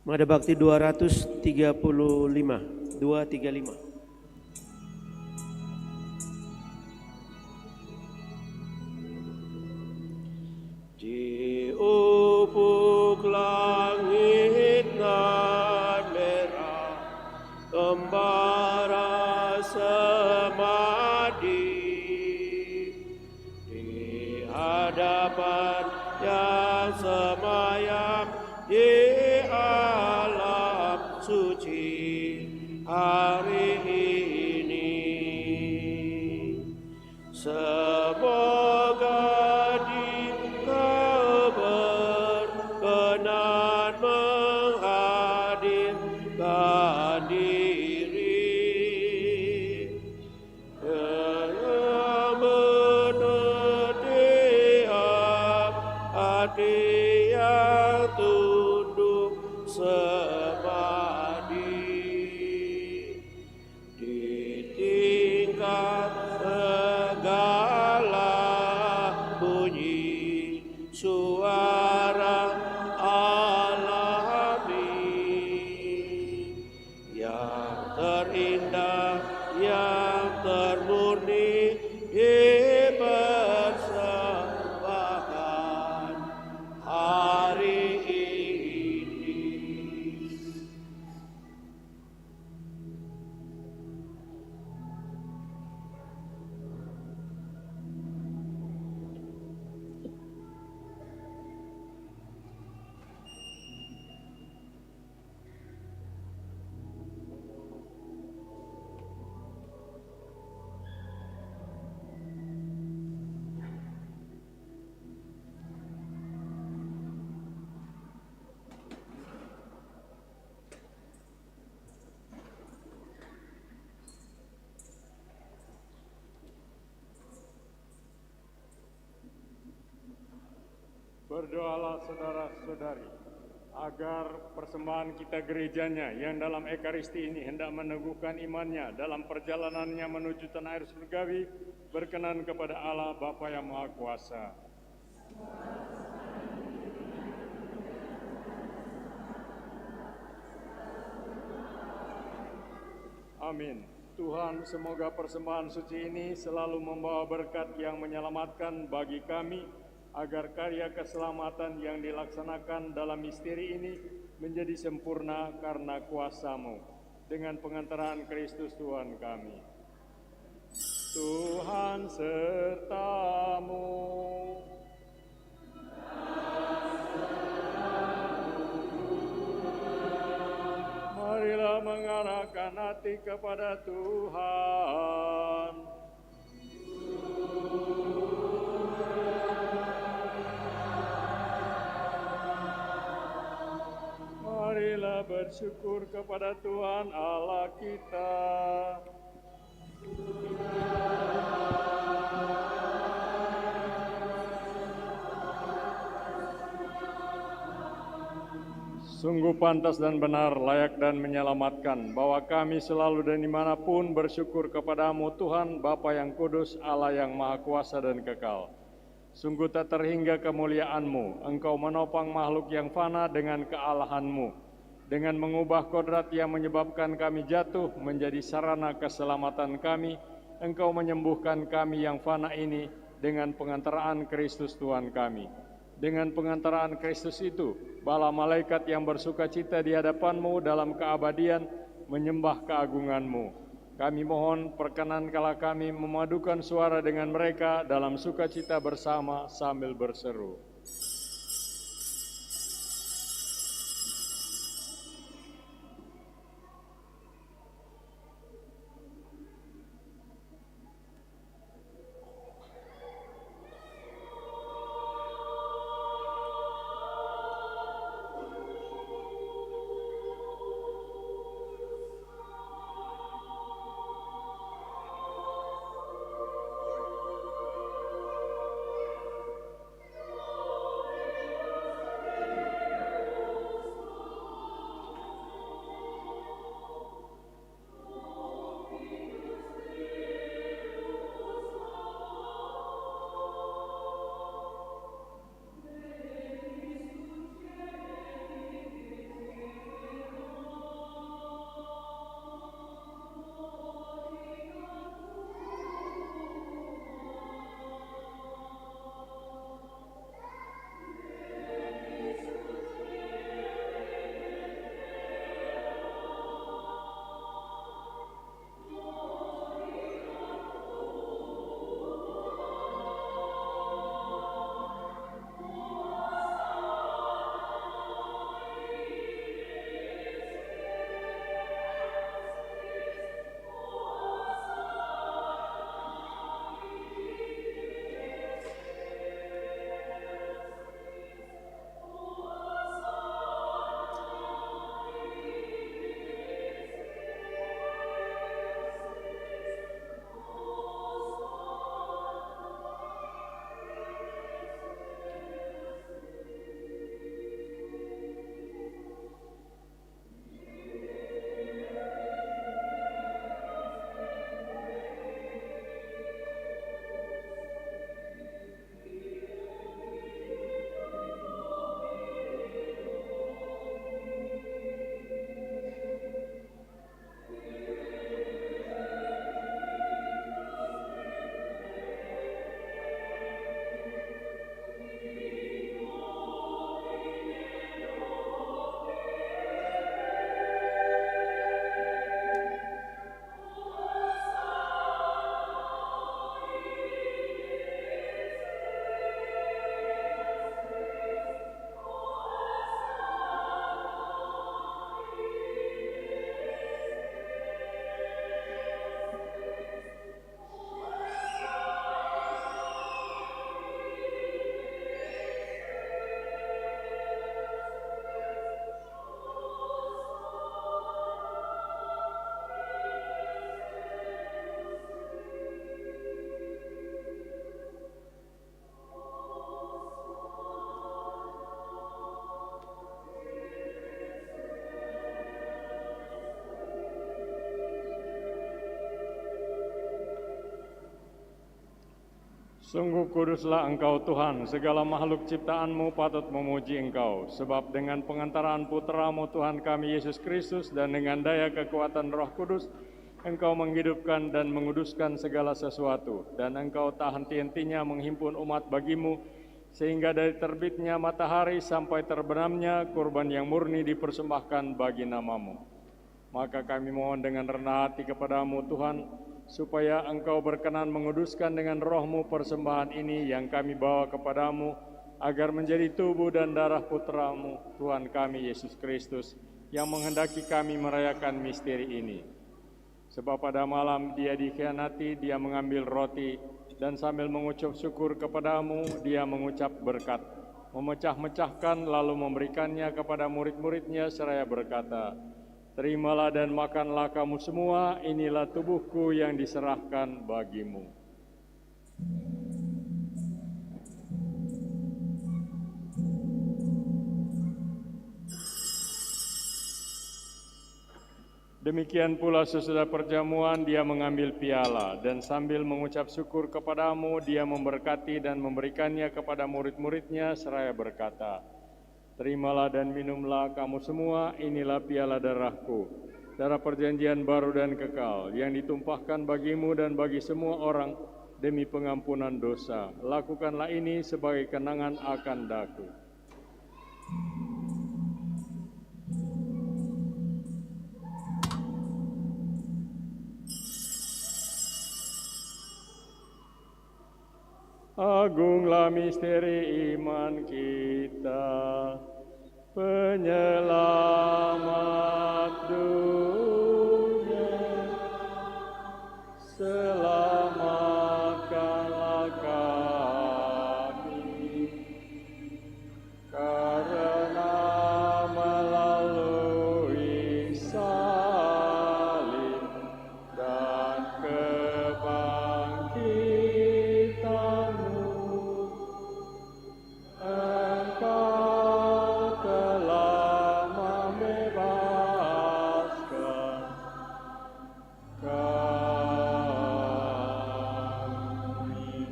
Mada Bakti 235. Di ufuk langit nan merah, embara semadi, di hadapan yang semayam di alam suci hari ini. Semoga Dikau berkenan menghadirkan diri yang benar di hati yang tunduk semadi di tingkat segala Berdoalah saudara-saudari, agar persembahan kita gerejanya yang dalam Ekaristi ini hendak meneguhkan imannya dalam perjalanannya menuju tanah air surgawi, berkenan kepada Allah Bapa yang Maha Kuasa. Amin. Tuhan, semoga persembahan suci ini selalu membawa berkat yang menyelamatkan bagi kami, agar karya keselamatan yang dilaksanakan dalam misteri ini menjadi sempurna karena kuasa-Mu, dengan pengantaran Kristus Tuhan kami. Tuhan serta-Mu. Marilah mengarahkan hati kepada Tuhan. Marilah bersyukur kepada Tuhan Allah kita. Sungguh pantas dan benar, layak dan menyelamatkan, bahwa kami selalu dan dimanapun bersyukur kepadamu Tuhan, Bapa yang kudus, Allah yang maha kuasa dan kekal. Sungguh tak terhingga kemuliaan-Mu, Engkau menopang makhluk yang fana dengan kealahan-Mu, dengan mengubah kodrat yang menyebabkan kami jatuh menjadi sarana keselamatan kami. Engkau menyembuhkan kami yang fana ini dengan pengantaraan Kristus Tuhan kami. Dengan pengantaraan Kristus itu, bala malaikat yang bersuka cita di hadapan-Mu dalam keabadian menyembah keagungan-Mu. Kami mohon perkenankanlah kami memadukan suara dengan mereka dalam sukacita bersama sambil berseru. Sungguh kuduslah Engkau Tuhan, segala makhluk ciptaan-Mu patut memuji Engkau, sebab dengan pengantaraan Putra-Mu Tuhan kami Yesus Kristus dan dengan daya kekuatan Roh Kudus, Engkau menghidupkan dan menguduskan segala sesuatu, dan Engkau tak henti-hentinya menghimpun umat bagimu, sehingga dari terbitnya matahari sampai terbenamnya kurban yang murni dipersembahkan bagi nama-Mu. Maka kami mohon dengan rendah hati kepada-Mu Tuhan, supaya Engkau berkenan menguduskan dengan Roh-Mu persembahan ini yang kami bawa kepada-Mu, agar menjadi tubuh dan darah Putra-Mu, Tuhan kami Yesus Kristus, yang menghendaki kami merayakan misteri ini. Sebab pada malam Dia dikhianati, Dia mengambil roti, dan sambil mengucap syukur kepada-Mu, Dia mengucap berkat, memecah-mecahkan lalu memberikannya kepada murid-murid-Nya seraya berkata, "Terimalah dan makanlah kamu semua, inilah tubuhku yang diserahkan bagimu." Demikian pula sesudah perjamuan Dia mengambil piala, dan sambil mengucap syukur kepada-Mu, Dia memberkati dan memberikannya kepada murid-murid-Nya seraya berkata, "Terimalah dan minumlah kamu semua, inilah piala darahku, darah perjanjian baru dan kekal, yang ditumpahkan bagimu dan bagi semua orang demi pengampunan dosa. Lakukanlah ini sebagai kenangan akan daku." Agunglah misteri iman kita, penyelamat dunia, selamatkanlah kami, karena melalui salib dan kebangkitan-Mu, Engkau telah membebaskan kami.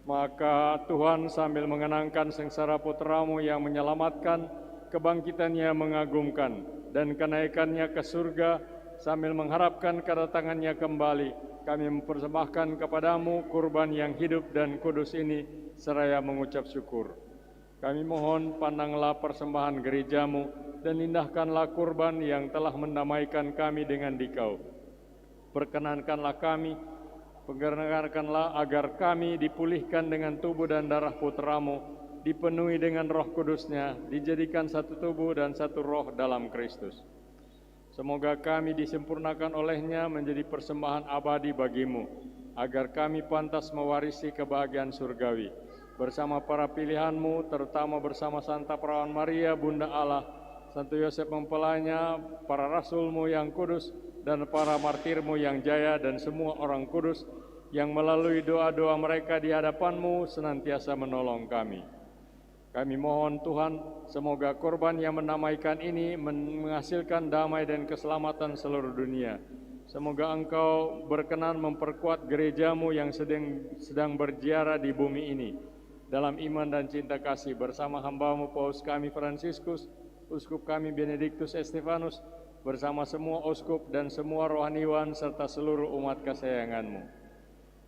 Maka Tuhan sambil mengenangkan sengsara Putra-Mu yang menyelamatkan, kebangkitannya mengagumkan, dan kenaikannya ke surga, sambil mengharapkan kedatangannya kembali, kami mempersembahkan kepada-Mu kurban yang hidup dan kudus ini, seraya mengucap syukur. Kami mohon pandanglah persembahan gereja-Mu, dan indahkanlah kurban yang telah mendamaikan kami dengan Dikau. Perkenankanlah kami, perkenankanlah agar kami dipulihkan dengan tubuh dan darah Putra-Mu, dipenuhi dengan Roh Kudus-Nya, dijadikan satu tubuh dan satu roh dalam Kristus. Semoga kami disempurnakan oleh-Nya menjadi persembahan abadi bagi-Mu, agar kami pantas mewarisi kebahagiaan surgawi, bersama para pilihan-Mu, terutama bersama Santa Perawan Maria, Bunda Allah, Santo Yosef mempelainya, para rasul-Mu yang kudus, dan para martir-Mu yang jaya, dan semua orang kudus, yang melalui doa-doa mereka di hadapan-Mu senantiasa menolong kami. Kami mohon Tuhan, semoga korban yang mendamaikan ini menghasilkan damai dan keselamatan seluruh dunia. Semoga Engkau berkenan memperkuat gereja-Mu yang sedang berziarah di bumi ini, dalam iman dan cinta kasih, bersama hamba-Mu Paus kami Fransiskus, Uskup kami Benediktus Estefanus, bersama semua uskup dan semua rohaniwan, serta seluruh umat kesayangan-Mu.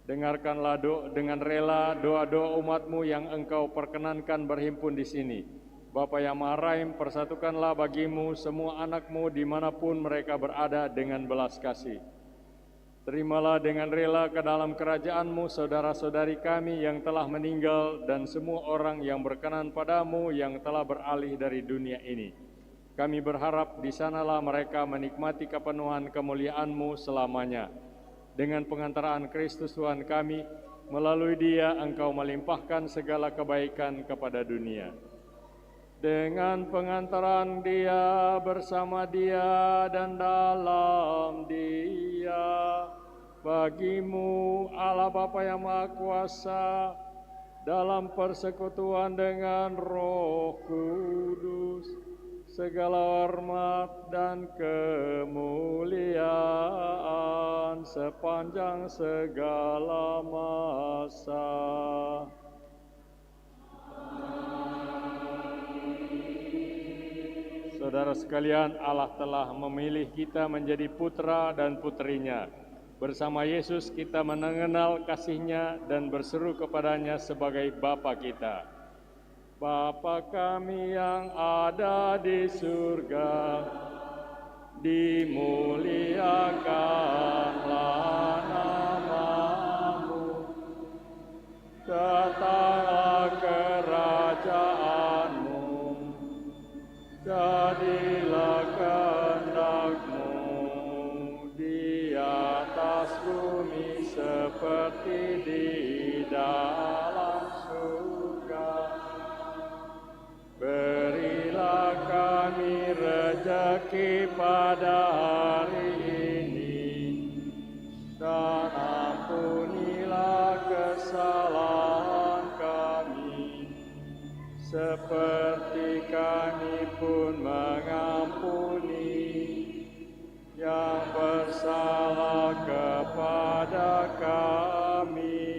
Dengarkanlah dengan rela doa-doa umat-Mu yang Engkau perkenankan berhimpun di sini. Bapa yang Maha Rahim, persatukanlah bagi-Mu semua anak-Mu dimanapun mereka berada dengan belas kasih. Terimalah dengan rela ke dalam kerajaan-Mu saudara-saudari kami yang telah meninggal dan semua orang yang berkenan pada-Mu yang telah beralih dari dunia ini. Kami berharap di sanalah mereka menikmati kepenuhan kemuliaan-Mu selamanya. Dengan pengantaraan Kristus Tuhan kami, melalui Dia Engkau melimpahkan segala kebaikan kepada dunia. Dengan pengantaran Dia, bersama Dia, dan dalam Dia, bagi-Mu Allah Bapa yang Maha Kuasa, dalam persekutuan dengan Roh Kudus, segala hormat dan kemuliaan sepanjang segala masa. kuasa. Saudara sekalian, Allah telah memilih kita menjadi putra dan putrinya. Bersama Yesus kita mengenal kasih-Nya dan berseru kepadanya sebagai Bapa kita. Bapa kami yang ada di surga, dimuliakanlah nama-Mu, datanglah kerajaan-Mu, jadilah kehendak-Mu di atas bumi seperti di dalam surga. Berilah kami rezeki pada hari ini, dan ampunilah kesalahan kami, seperti kami pun mengampuni yang bersalah kepada kami.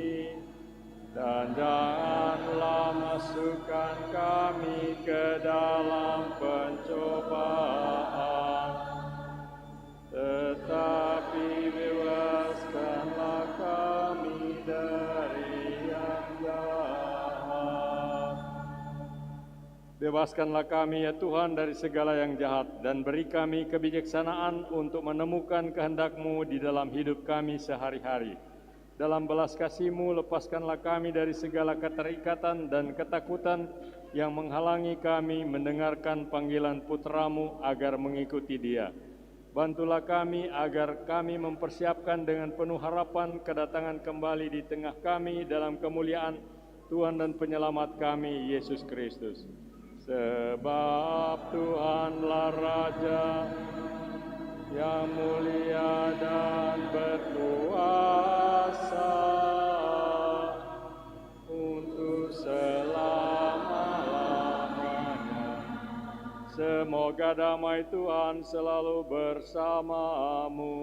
Dan janganlah masukkan kami ke dalam pencobaan, tetapi bebaskanlah kami dari yang jahat. Bebaskanlah kami ya Tuhan dari segala yang jahat, dan beri kami kebijaksanaan untuk menemukan kehendak-Mu di dalam hidup kami sehari-hari. Dalam belas kasih-Mu, lepaskanlah kami dari segala keterikatan dan ketakutan yang menghalangi kami mendengarkan panggilan Putra-Mu agar mengikuti Dia. Bantulah kami agar kami mempersiapkan dengan penuh harapan kedatangan kembali di tengah kami dalam kemuliaan Tuhan dan Penyelamat kami, Yesus Kristus. Sebab Tuhanlah Raja yang mulia dan berkuasa untuk selama-lamanya. Semoga damai Tuhan selalu bersamamu.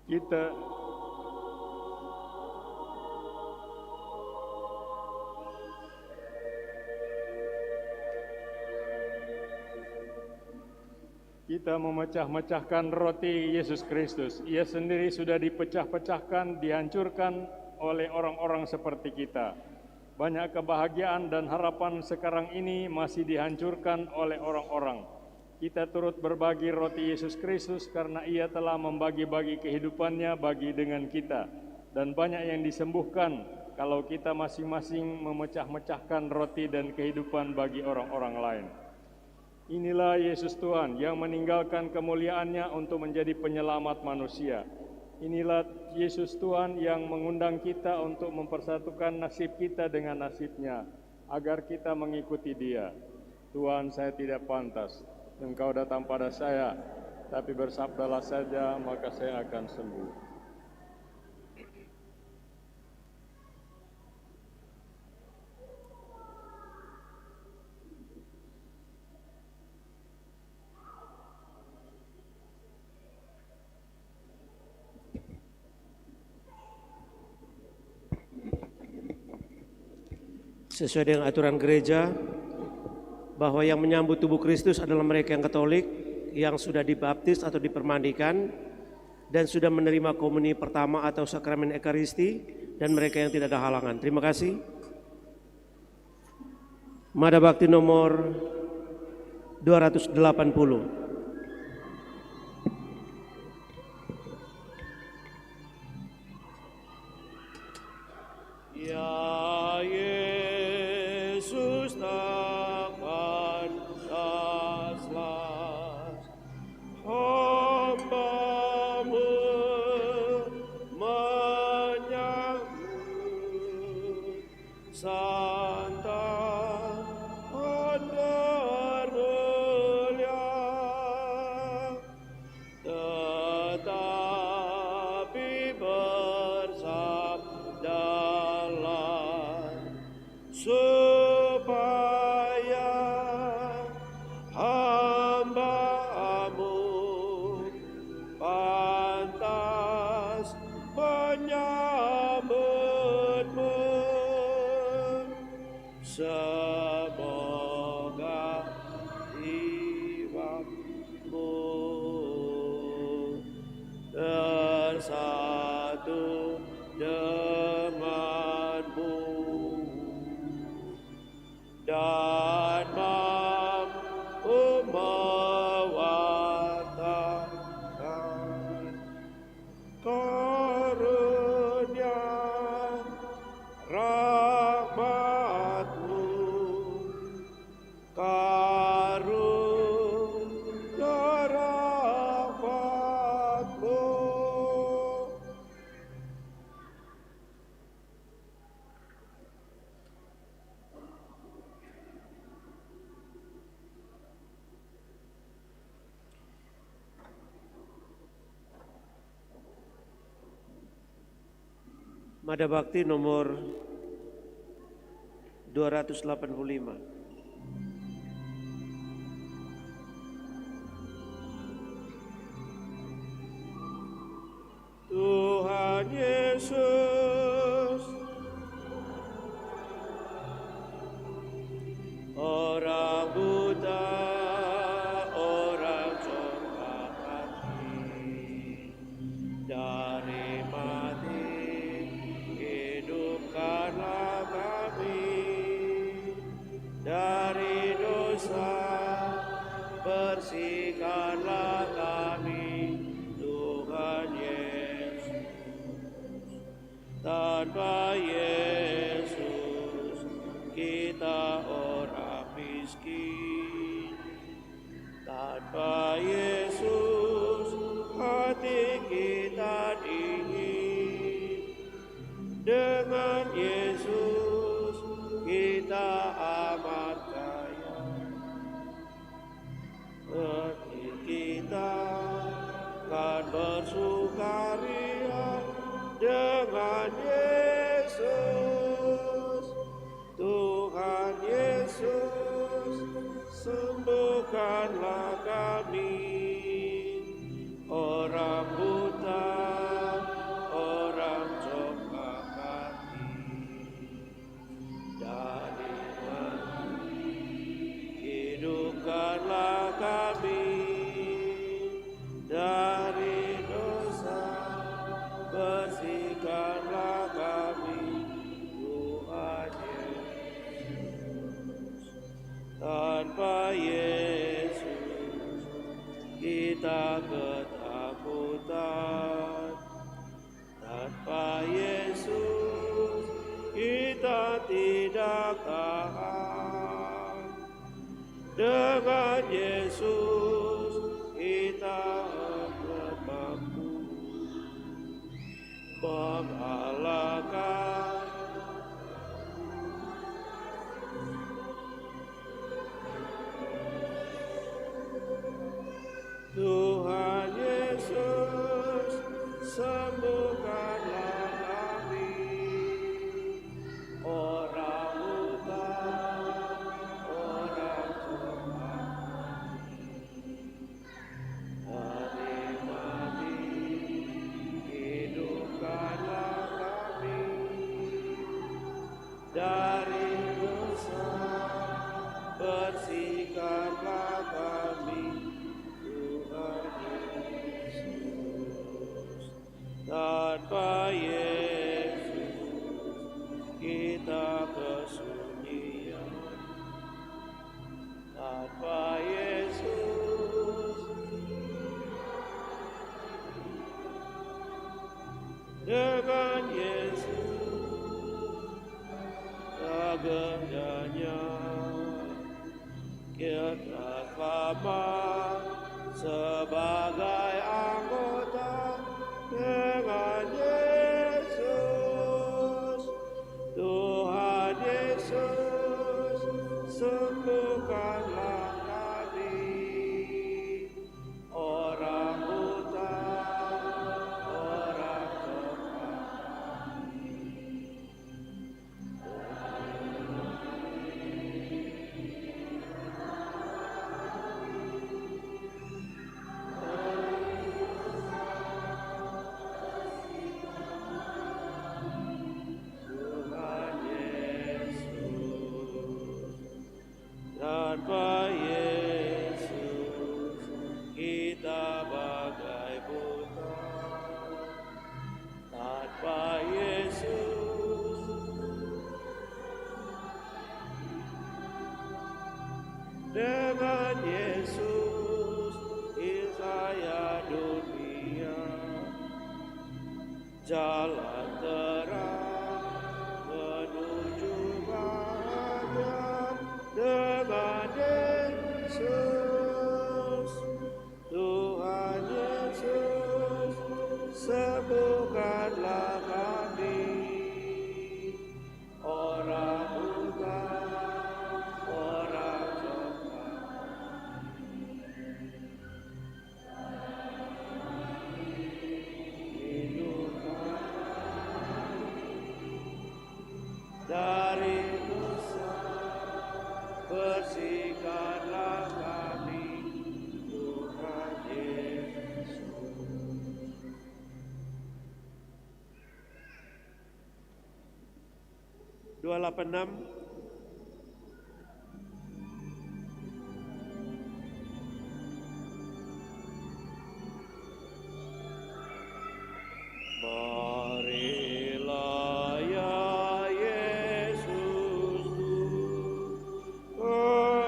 Kita memecah-mecahkan roti Yesus Kristus. Ia sendiri sudah dipecah-pecahkan, dihancurkan oleh orang-orang seperti kita. Banyak kebahagiaan dan harapan sekarang ini masih dihancurkan oleh orang-orang. Kita turut berbagi roti Yesus Kristus karena Ia telah membagi-bagi kehidupannya bagi dengan kita. Dan banyak yang disembuhkan kalau kita masing-masing memecah-mecahkan roti dan kehidupan bagi orang-orang lain. Inilah Yesus Tuhan yang meninggalkan kemuliaannya untuk menjadi penyelamat manusia. Inilah Yesus Tuhan yang mengundang kita untuk mempersatukan nasib kita dengan nasibnya, agar kita mengikuti Dia. Tuhan, saya tidak pantas Engkau datang pada saya, tapi bersabdalah saja, maka saya akan sembuh. Sesuai dengan aturan gereja, bahwa yang menyambut tubuh Kristus adalah mereka yang Katolik, yang sudah dibaptis atau dipermandikan, dan sudah menerima komuni pertama atau sakramen Ekaristi, dan mereka yang tidak ada halangan. Terima kasih. Mada Bakti nomor 280. Ya Yesus takkan taslas hamba-Mu menyambut Santa Andar mulia, tetapi bersabdalah supaya hamba-Mu pantas menyambut-Mu. Semoga jiwa-Mu bersatu dengan-Mu dan mampu mewartakan karunia rahmat-Mu, karunia rahmat-Mu. Mada Bakti nomor 285. Tuhan Yesus, orang buta, orang congkak hati, dari mati hidupkanlah kami, dari dosa bersihkanlah kami, Tuhan Yesus. Tanpa Yesus kita orang miskin, tanpa Yesus hati kita dingin, dengan Yesus kita amat kaya, hati kita kan bersukaria dengan Yesus. Tuhan Yesus, sembuhkanlah kami, orang buta, ketakutan. Tanpa Yesus kita tidak tahan. Dengan Yesus kita akan mampu mengalahkan Tuhan Yesus, sembuhkanlah kami, orang utang, orang jahat, dari mati, hidupkanlah kami, dari dosa, bersihkanlah kami. Tanpa Yesus kita kesunyian. Tanpa Yesus dengan Yesus segalanya kita selamat sebagai anggota. Dengan Yesus, Tuhan Yesus, sembuhkanlah kami, orang buta, orang jahat. Tanpa Yesus kita bagai buta. Tanpa Yesus dengan Yesus saya dunia jalan terang menuju bahagia. Dengan Yesus, Tuhan Yesus, sembuhkanlah kami, orang buta, orang jahat. Hidupkan dari dosa, bersihkanlah kami, Tuhan Yesus. (286) Marilah ya Yesus,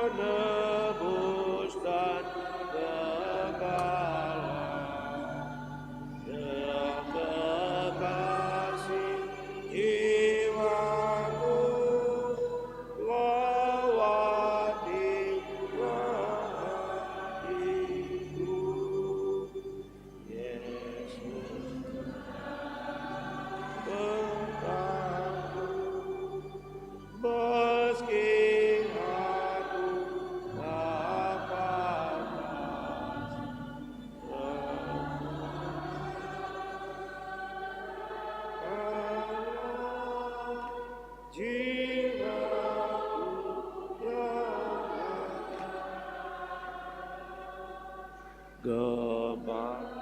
penebus dan gembala, yang kekasih jiwaku, lawati hatiku, Yesus Bapakku, meski aku dapat jiwaku yang gembala.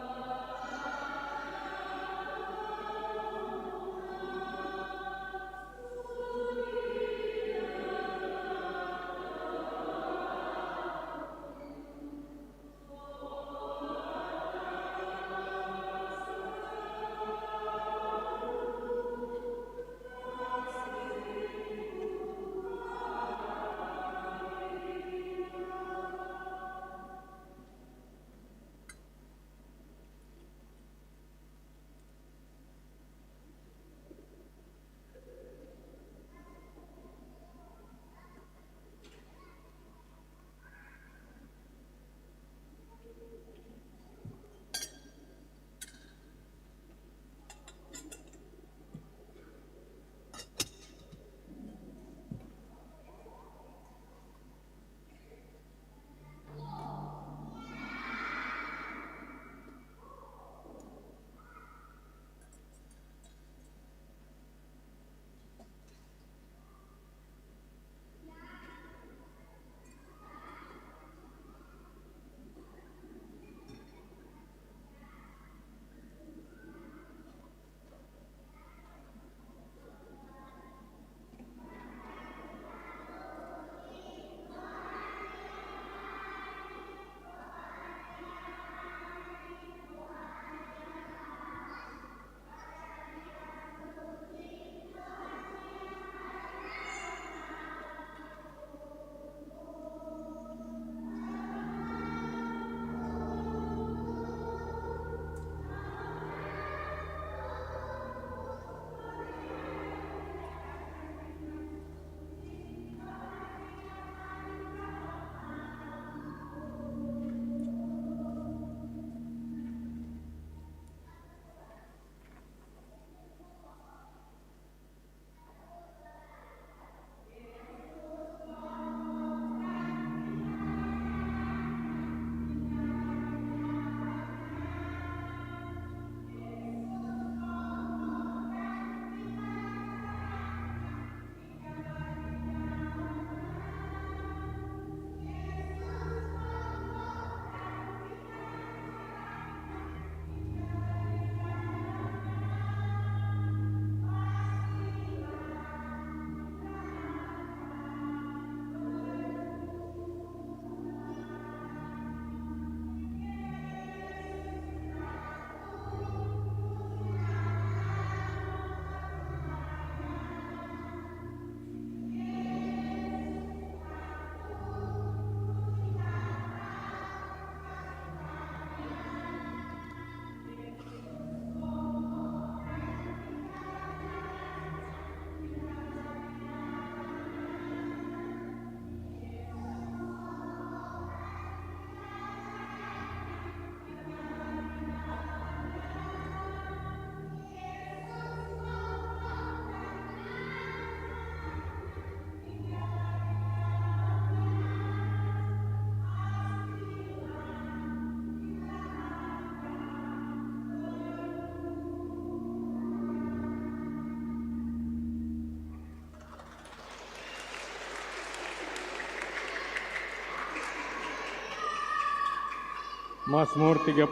Mazmur 31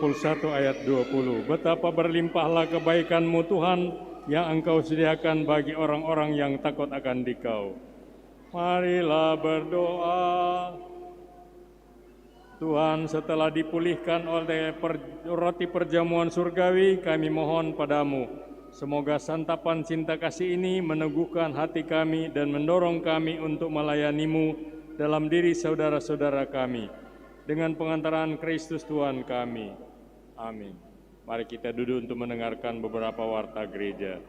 ayat 20. Betapa berlimpahlah kebaikan-Mu Tuhan yang Engkau sediakan bagi orang-orang yang takut akan Dikau. Marilah berdoa. Tuhan, setelah dipulihkan oleh roti perjamuan surgawi, kami mohon padamu, semoga santapan cinta kasih ini meneguhkan hati kami dan mendorong kami untuk melayani-Mu dalam diri saudara-saudara kami. Dengan pengantaran Kristus Tuhan kami. Amin. Mari kita duduk untuk mendengarkan beberapa warta gereja.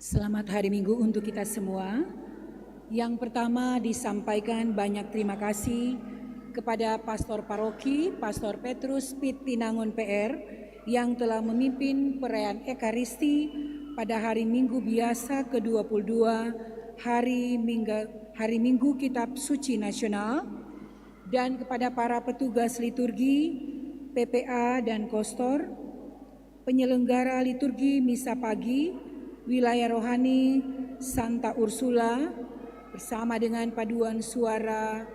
Selamat hari Minggu untuk kita semua. Yang pertama disampaikan banyak terima kasih kepada Pastor Paroki, Pastor Petrus Pit Tinangun PR yang telah memimpin perayaan Ekaristi pada hari Minggu biasa ke-22 hari Minggu Kitab Suci Nasional, dan kepada para petugas liturgi, PPA dan Kostor, penyelenggara liturgi Misa Pagi, Wilayah Rohani Santa Ursula bersama dengan paduan suara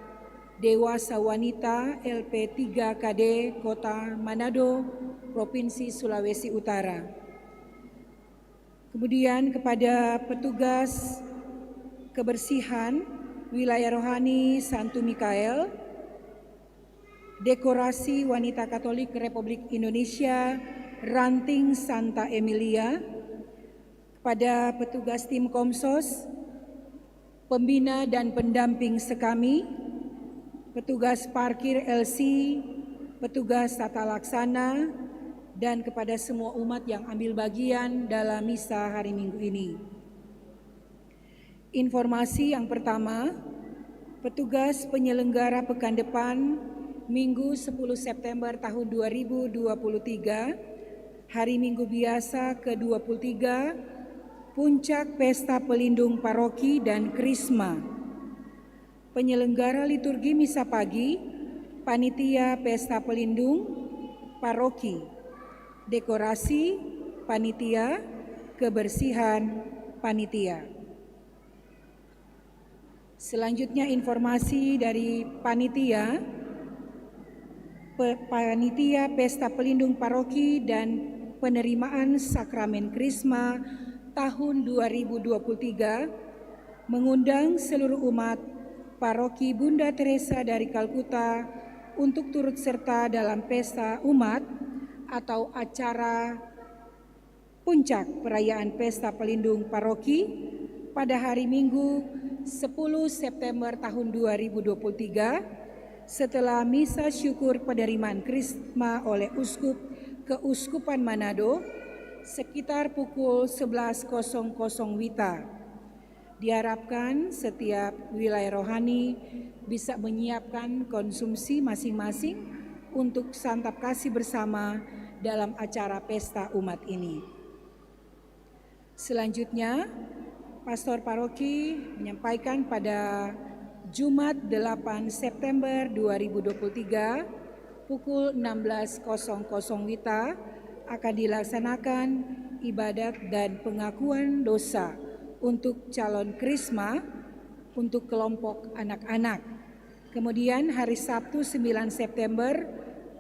Dewasa Wanita LP3KD Kota Manado, Provinsi Sulawesi Utara. Kemudian kepada petugas kebersihan Wilayah Rohani Santo Mikael, Dekorasi Wanita Katolik Republik Indonesia Ranting Santa Emilia, kepada petugas tim Komsos, pembina dan pendamping sekami, petugas parkir LC, petugas tata laksana, dan kepada semua umat yang ambil bagian dalam misa hari Minggu ini. Informasi yang pertama, petugas penyelenggara pekan depan Minggu 10 September tahun 2023, hari Minggu biasa ke-23, Puncak Pesta Pelindung Paroki dan Krisma. Penyelenggara liturgi Misa Pagi, Panitia Pesta Pelindung Paroki, Dekorasi Panitia, Kebersihan Panitia. Selanjutnya informasi dari Panitia Pesta Pelindung Paroki dan penerimaan Sakramen Krisma tahun 2023 mengundang seluruh umat Paroki Bunda Teresa dari Kalkuta untuk turut serta dalam pesta umat atau acara puncak perayaan Pesta Pelindung Paroki pada hari Minggu 10 September tahun 2023 setelah misa syukur penerimaan Krisma oleh Uskup Keuskupan Manado sekitar pukul 11.00 WITA. Diharapkan setiap wilayah rohani bisa menyiapkan konsumsi masing-masing untuk santap kasih bersama dalam acara pesta umat ini. Selanjutnya, Pastor Paroki menyampaikan pada Jumat 8 September 2023 pukul 16.00 WITA akan dilaksanakan ibadat dan pengakuan dosa untuk calon Krisma untuk kelompok anak-anak. Kemudian hari Sabtu 9 September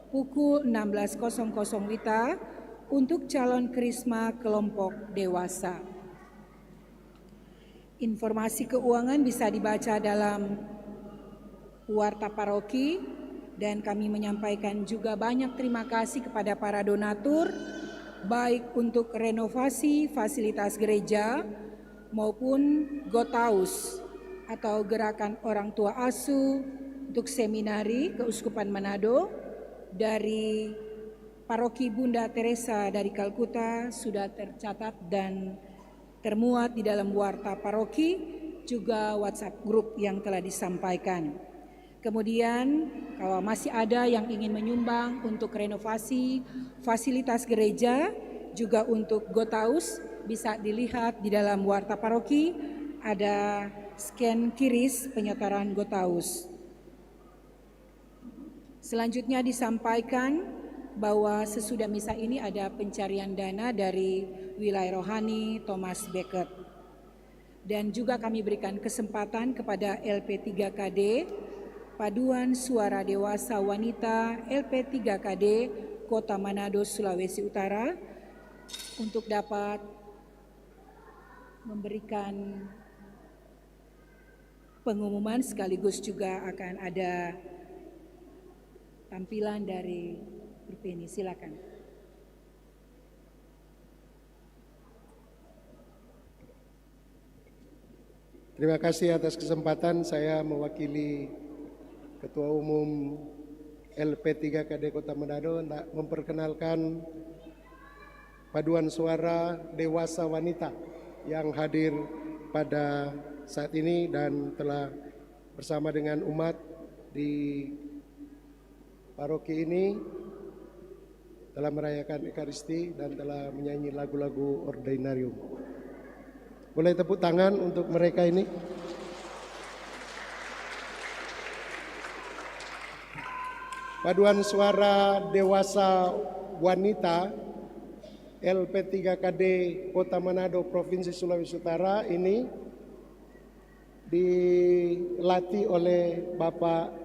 pukul 16.00 WITA untuk calon Krisma kelompok dewasa. Informasi keuangan bisa dibaca dalam Warta Paroki. Dan kami menyampaikan juga banyak terima kasih kepada para donatur, baik untuk renovasi fasilitas gereja maupun Gotaus atau Gerakan Orang Tua Asuh untuk seminari Keuskupan Manado dari Paroki Bunda Teresa dari Kalkuta sudah tercatat dan termuat di dalam Warta Paroki, juga WhatsApp grup yang telah disampaikan. Kemudian kalau masih ada yang ingin menyumbang untuk renovasi fasilitas gereja juga untuk Gotaus bisa dilihat di dalam Warta Paroki, ada scan kiris penyetoraan Gotaus. Selanjutnya disampaikan bahwa sesudah misa ini ada pencarian dana dari wilayah rohani Thomas Becket. Dan juga kami berikan kesempatan kepada LP3KD, Paduan Suara Dewasa Wanita LP3KD Kota Manado, Sulawesi Utara, untuk dapat memberikan pengumuman sekaligus juga akan ada tampilan dari grup ini. Silakan. Terima kasih atas kesempatan saya mewakili Ketua Umum LP3KD Kota Manado memperkenalkan Paduan Suara Dewasa Wanita yang hadir pada saat ini dan telah bersama dengan umat di paroki ini telah merayakan Ekaristi dan telah menyanyi lagu-lagu ordinarium. Boleh tepuk tangan untuk mereka ini. Paduan Suara Dewasa Wanita LP3KD Kota Manado Provinsi Sulawesi Utara ini dilatih oleh Bapak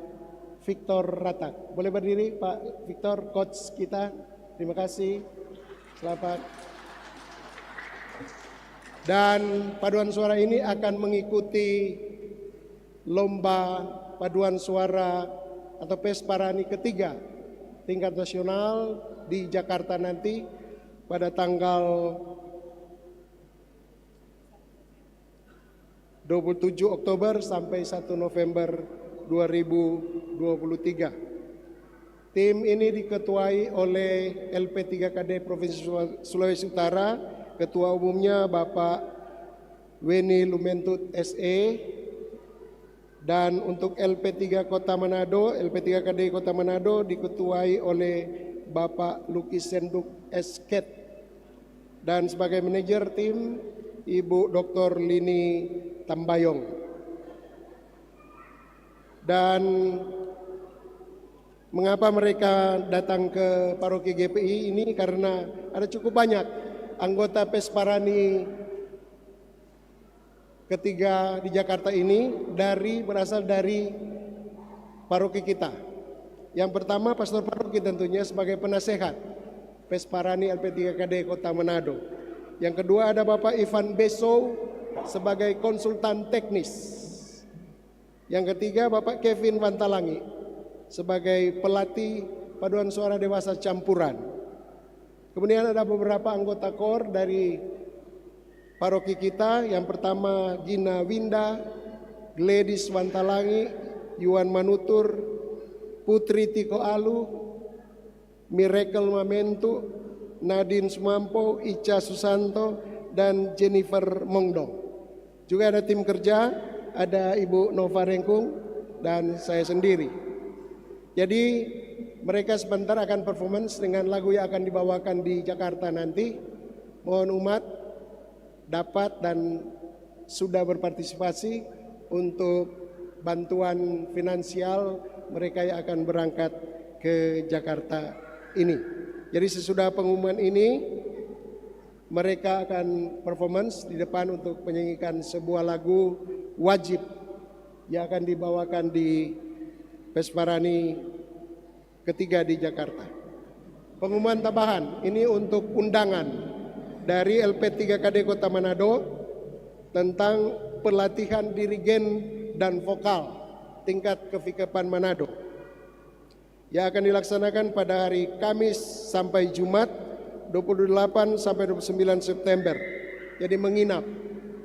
Victor Ratak. Boleh berdiri Pak Victor, coach kita. Terima kasih. Selamat. Dan paduan suara ini akan mengikuti lomba paduan suara atau Pesparani ketiga tingkat nasional di Jakarta nanti pada tanggal 27 Oktober sampai 1 November 2023. Tim ini diketuai oleh LP3KD Provinsi Sulawesi Utara, Ketua Umumnya Bapak Weni Lumentut SE, dan untuk LP3 Kota Manado, LP3KD Kota Manado diketuai oleh Bapak Lukis Senduk Esket, dan sebagai manajer tim Ibu Dr. Lini Tambayong. Dan mengapa mereka datang ke paroki GPI ini? Karena ada cukup banyak anggota Pesparani ketiga di Jakarta ini berasal dari paroki kita. Yang pertama pastor paroki tentunya sebagai penasehat Pesparani LP3KD Kota Manado. Yang kedua ada Bapak Ivan Beso sebagai konsultan teknis. Yang ketiga Bapak Kevin Wantalangi sebagai pelatih paduan suara dewasa campuran. Kemudian ada beberapa anggota KOR dari paroki kita. Yang pertama Gina Winda, Gladys Wantalangi, Yuan Manutur, Putri Tiko Alu, Miracle Mamentu, Nadine Sumampo, Ica Susanto, dan Jennifer Mongdong. Juga ada tim kerja, ada Ibu Nova Rengkung dan saya sendiri. Jadi mereka sebentar akan performance dengan lagu yang akan dibawakan di Jakarta nanti. Mohon umat dapat dan sudah berpartisipasi untuk bantuan finansial mereka yang akan berangkat ke Jakarta ini. Jadi sesudah pengumuman ini mereka akan performance di depan untuk menyanyikan sebuah lagu wajib yang akan dibawakan di Pesparani ketiga di Jakarta. Pengumuman tambahan ini untuk undangan dari LP3KD Kota Manado tentang pelatihan dirigen dan vokal tingkat kevikapan Manado yang akan dilaksanakan pada hari Kamis sampai Jumat 28 sampai 29 September. Jadi menginap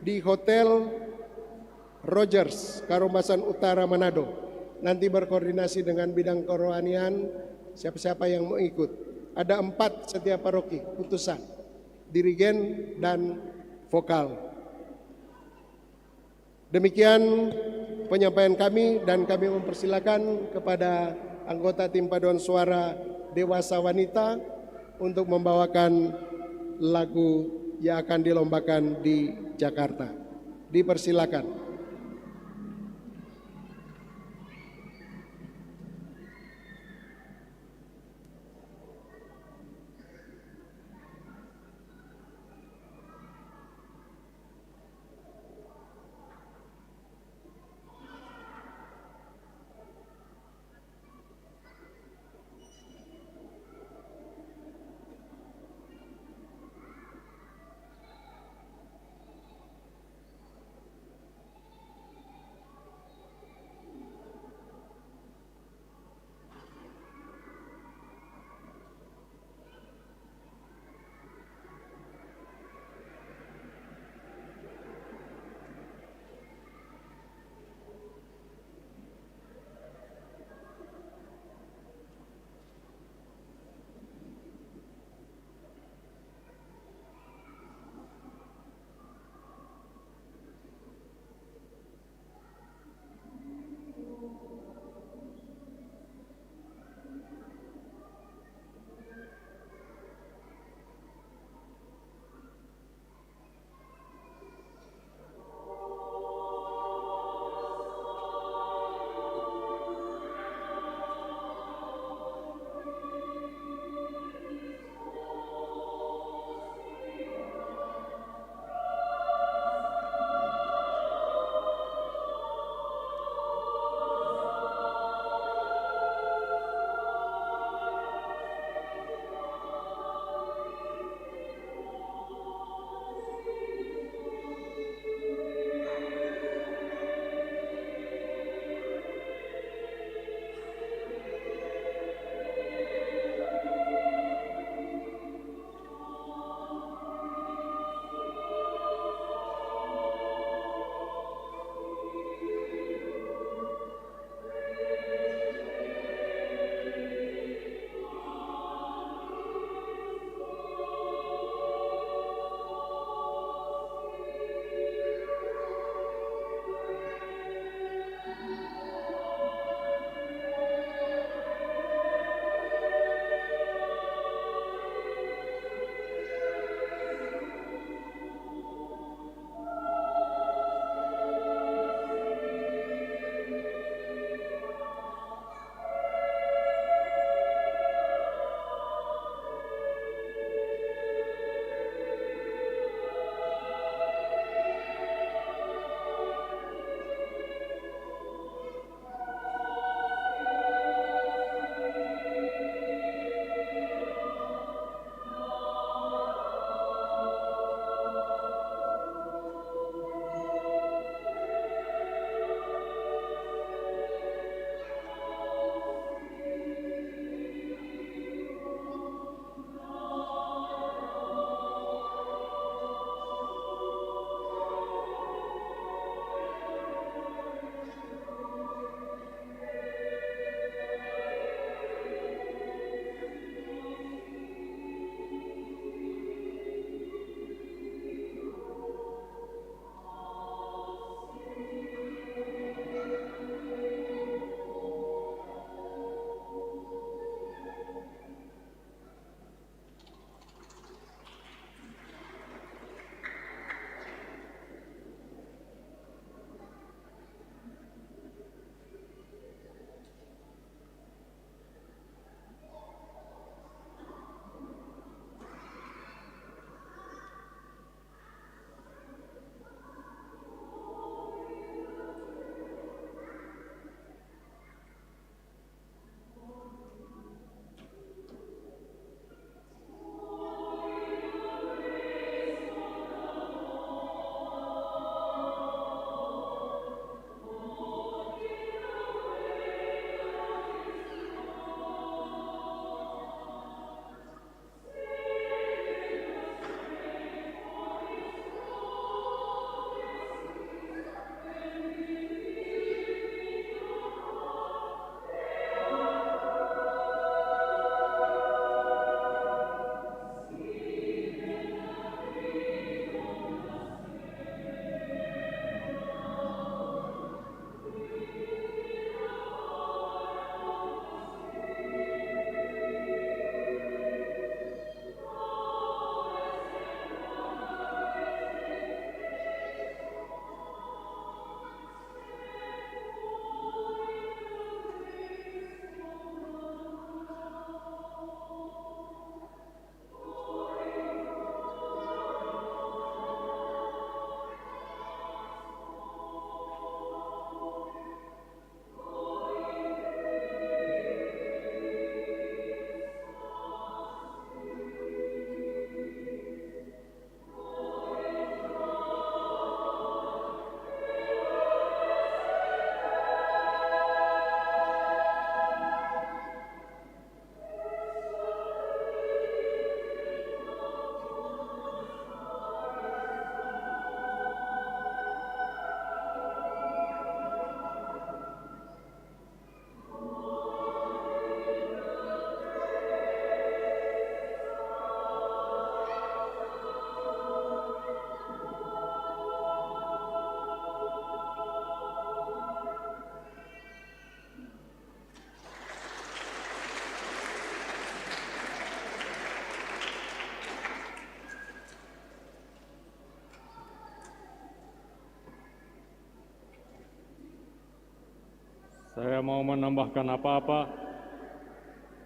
di Hotel Rogers, Karombasan Utara, Manado. Nanti berkoordinasi dengan bidang kerohanian siapa-siapa yang mau ikut. Ada 4 setiap paroki putusan, dirigen dan vokal. Demikian penyampaian kami dan kami mempersilakan kepada anggota tim paduan suara dewasa wanita untuk membawakan lagu yang akan dilombakan di Jakarta. Dipersilakan. Saya mau menambahkan apa-apa.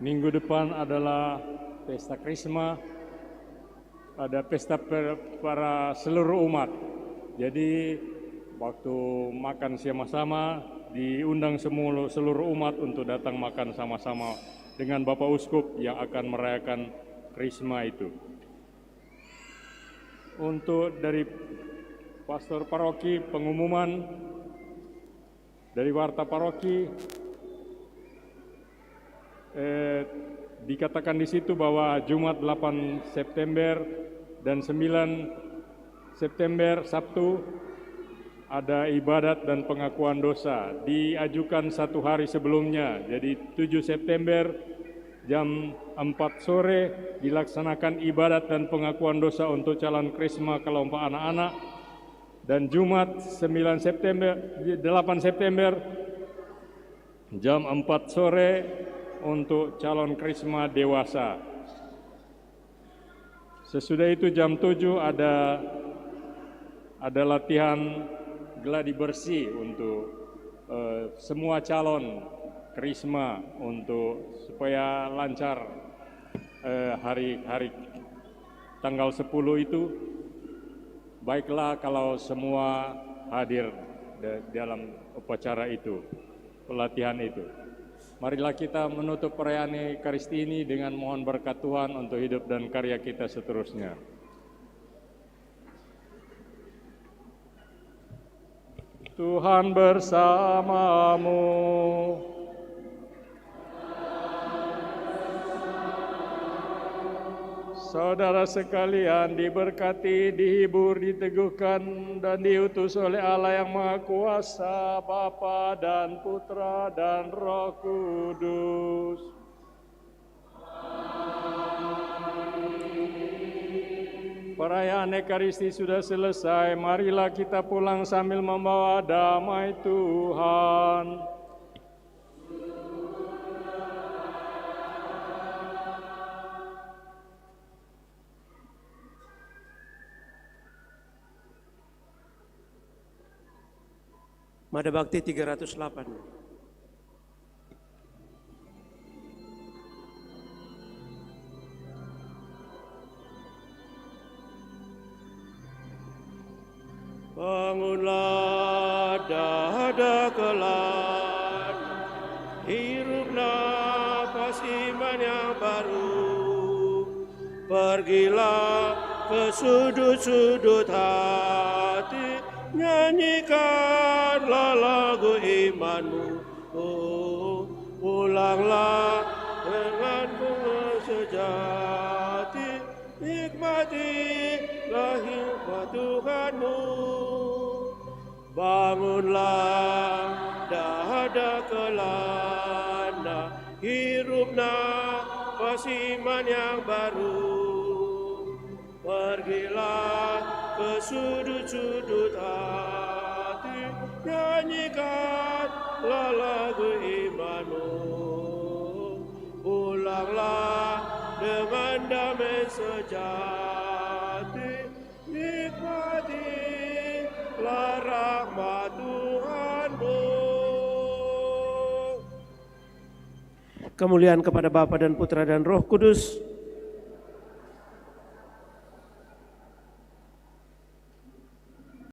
Minggu depan adalah pesta Krisma, ada pesta para seluruh umat. Jadi waktu makan sama-sama diundang seluruh umat untuk datang makan sama-sama dengan Bapak Uskup yang akan merayakan Krisma itu. Untuk dari Pastor Paroki pengumuman dari Warta Paroki dikatakan di situ bahwa Jumat 8 September dan 9 September Sabtu ada ibadat dan pengakuan dosa. Diajukan satu hari sebelumnya, jadi 7 September jam 4 sore dilaksanakan ibadat dan pengakuan dosa untuk calon Krisma kelompok anak-anak. Dan Jumat 8 September jam 4 sore untuk calon Krisma dewasa. Sesudah itu jam 7 ada latihan gladi bersih untuk semua calon Krisma untuk supaya lancar hari tanggal 10 itu. Baiklah kalau semua hadir dalam upacara itu, pelatihan itu. Marilah kita menutup perayaan Ekaristi ini dengan mohon berkat Tuhan untuk hidup dan karya kita seterusnya. Tuhan bersamamu. Saudara sekalian diberkati, dihibur, diteguhkan, dan diutus oleh Allah yang Maha Kuasa, Bapa dan Putra dan Roh Kudus. Perayaan Ekaristi sudah selesai, marilah kita pulang sambil membawa damai Tuhan. Mada Bakti 308. Bangunlah dada kelak, hirup nafas iman yang baru. Pergilah ke sudut-sudut hati, nyanyikanlah lagu imanmu. Oh, pulanglah dengan bunga sejati, nikmatilah hikmat Tuhanmu. Bangunlah dada kelana, hirup nafas iman yang baru. Pergilah ke sudut-sudut hati, nyanyikanlah lagu imanmu. Pulanglah dengan damai sejati, nikmatilah rahmat Tuhanmu. Kemuliaan kepada Bapa dan Putra dan Roh Kudus,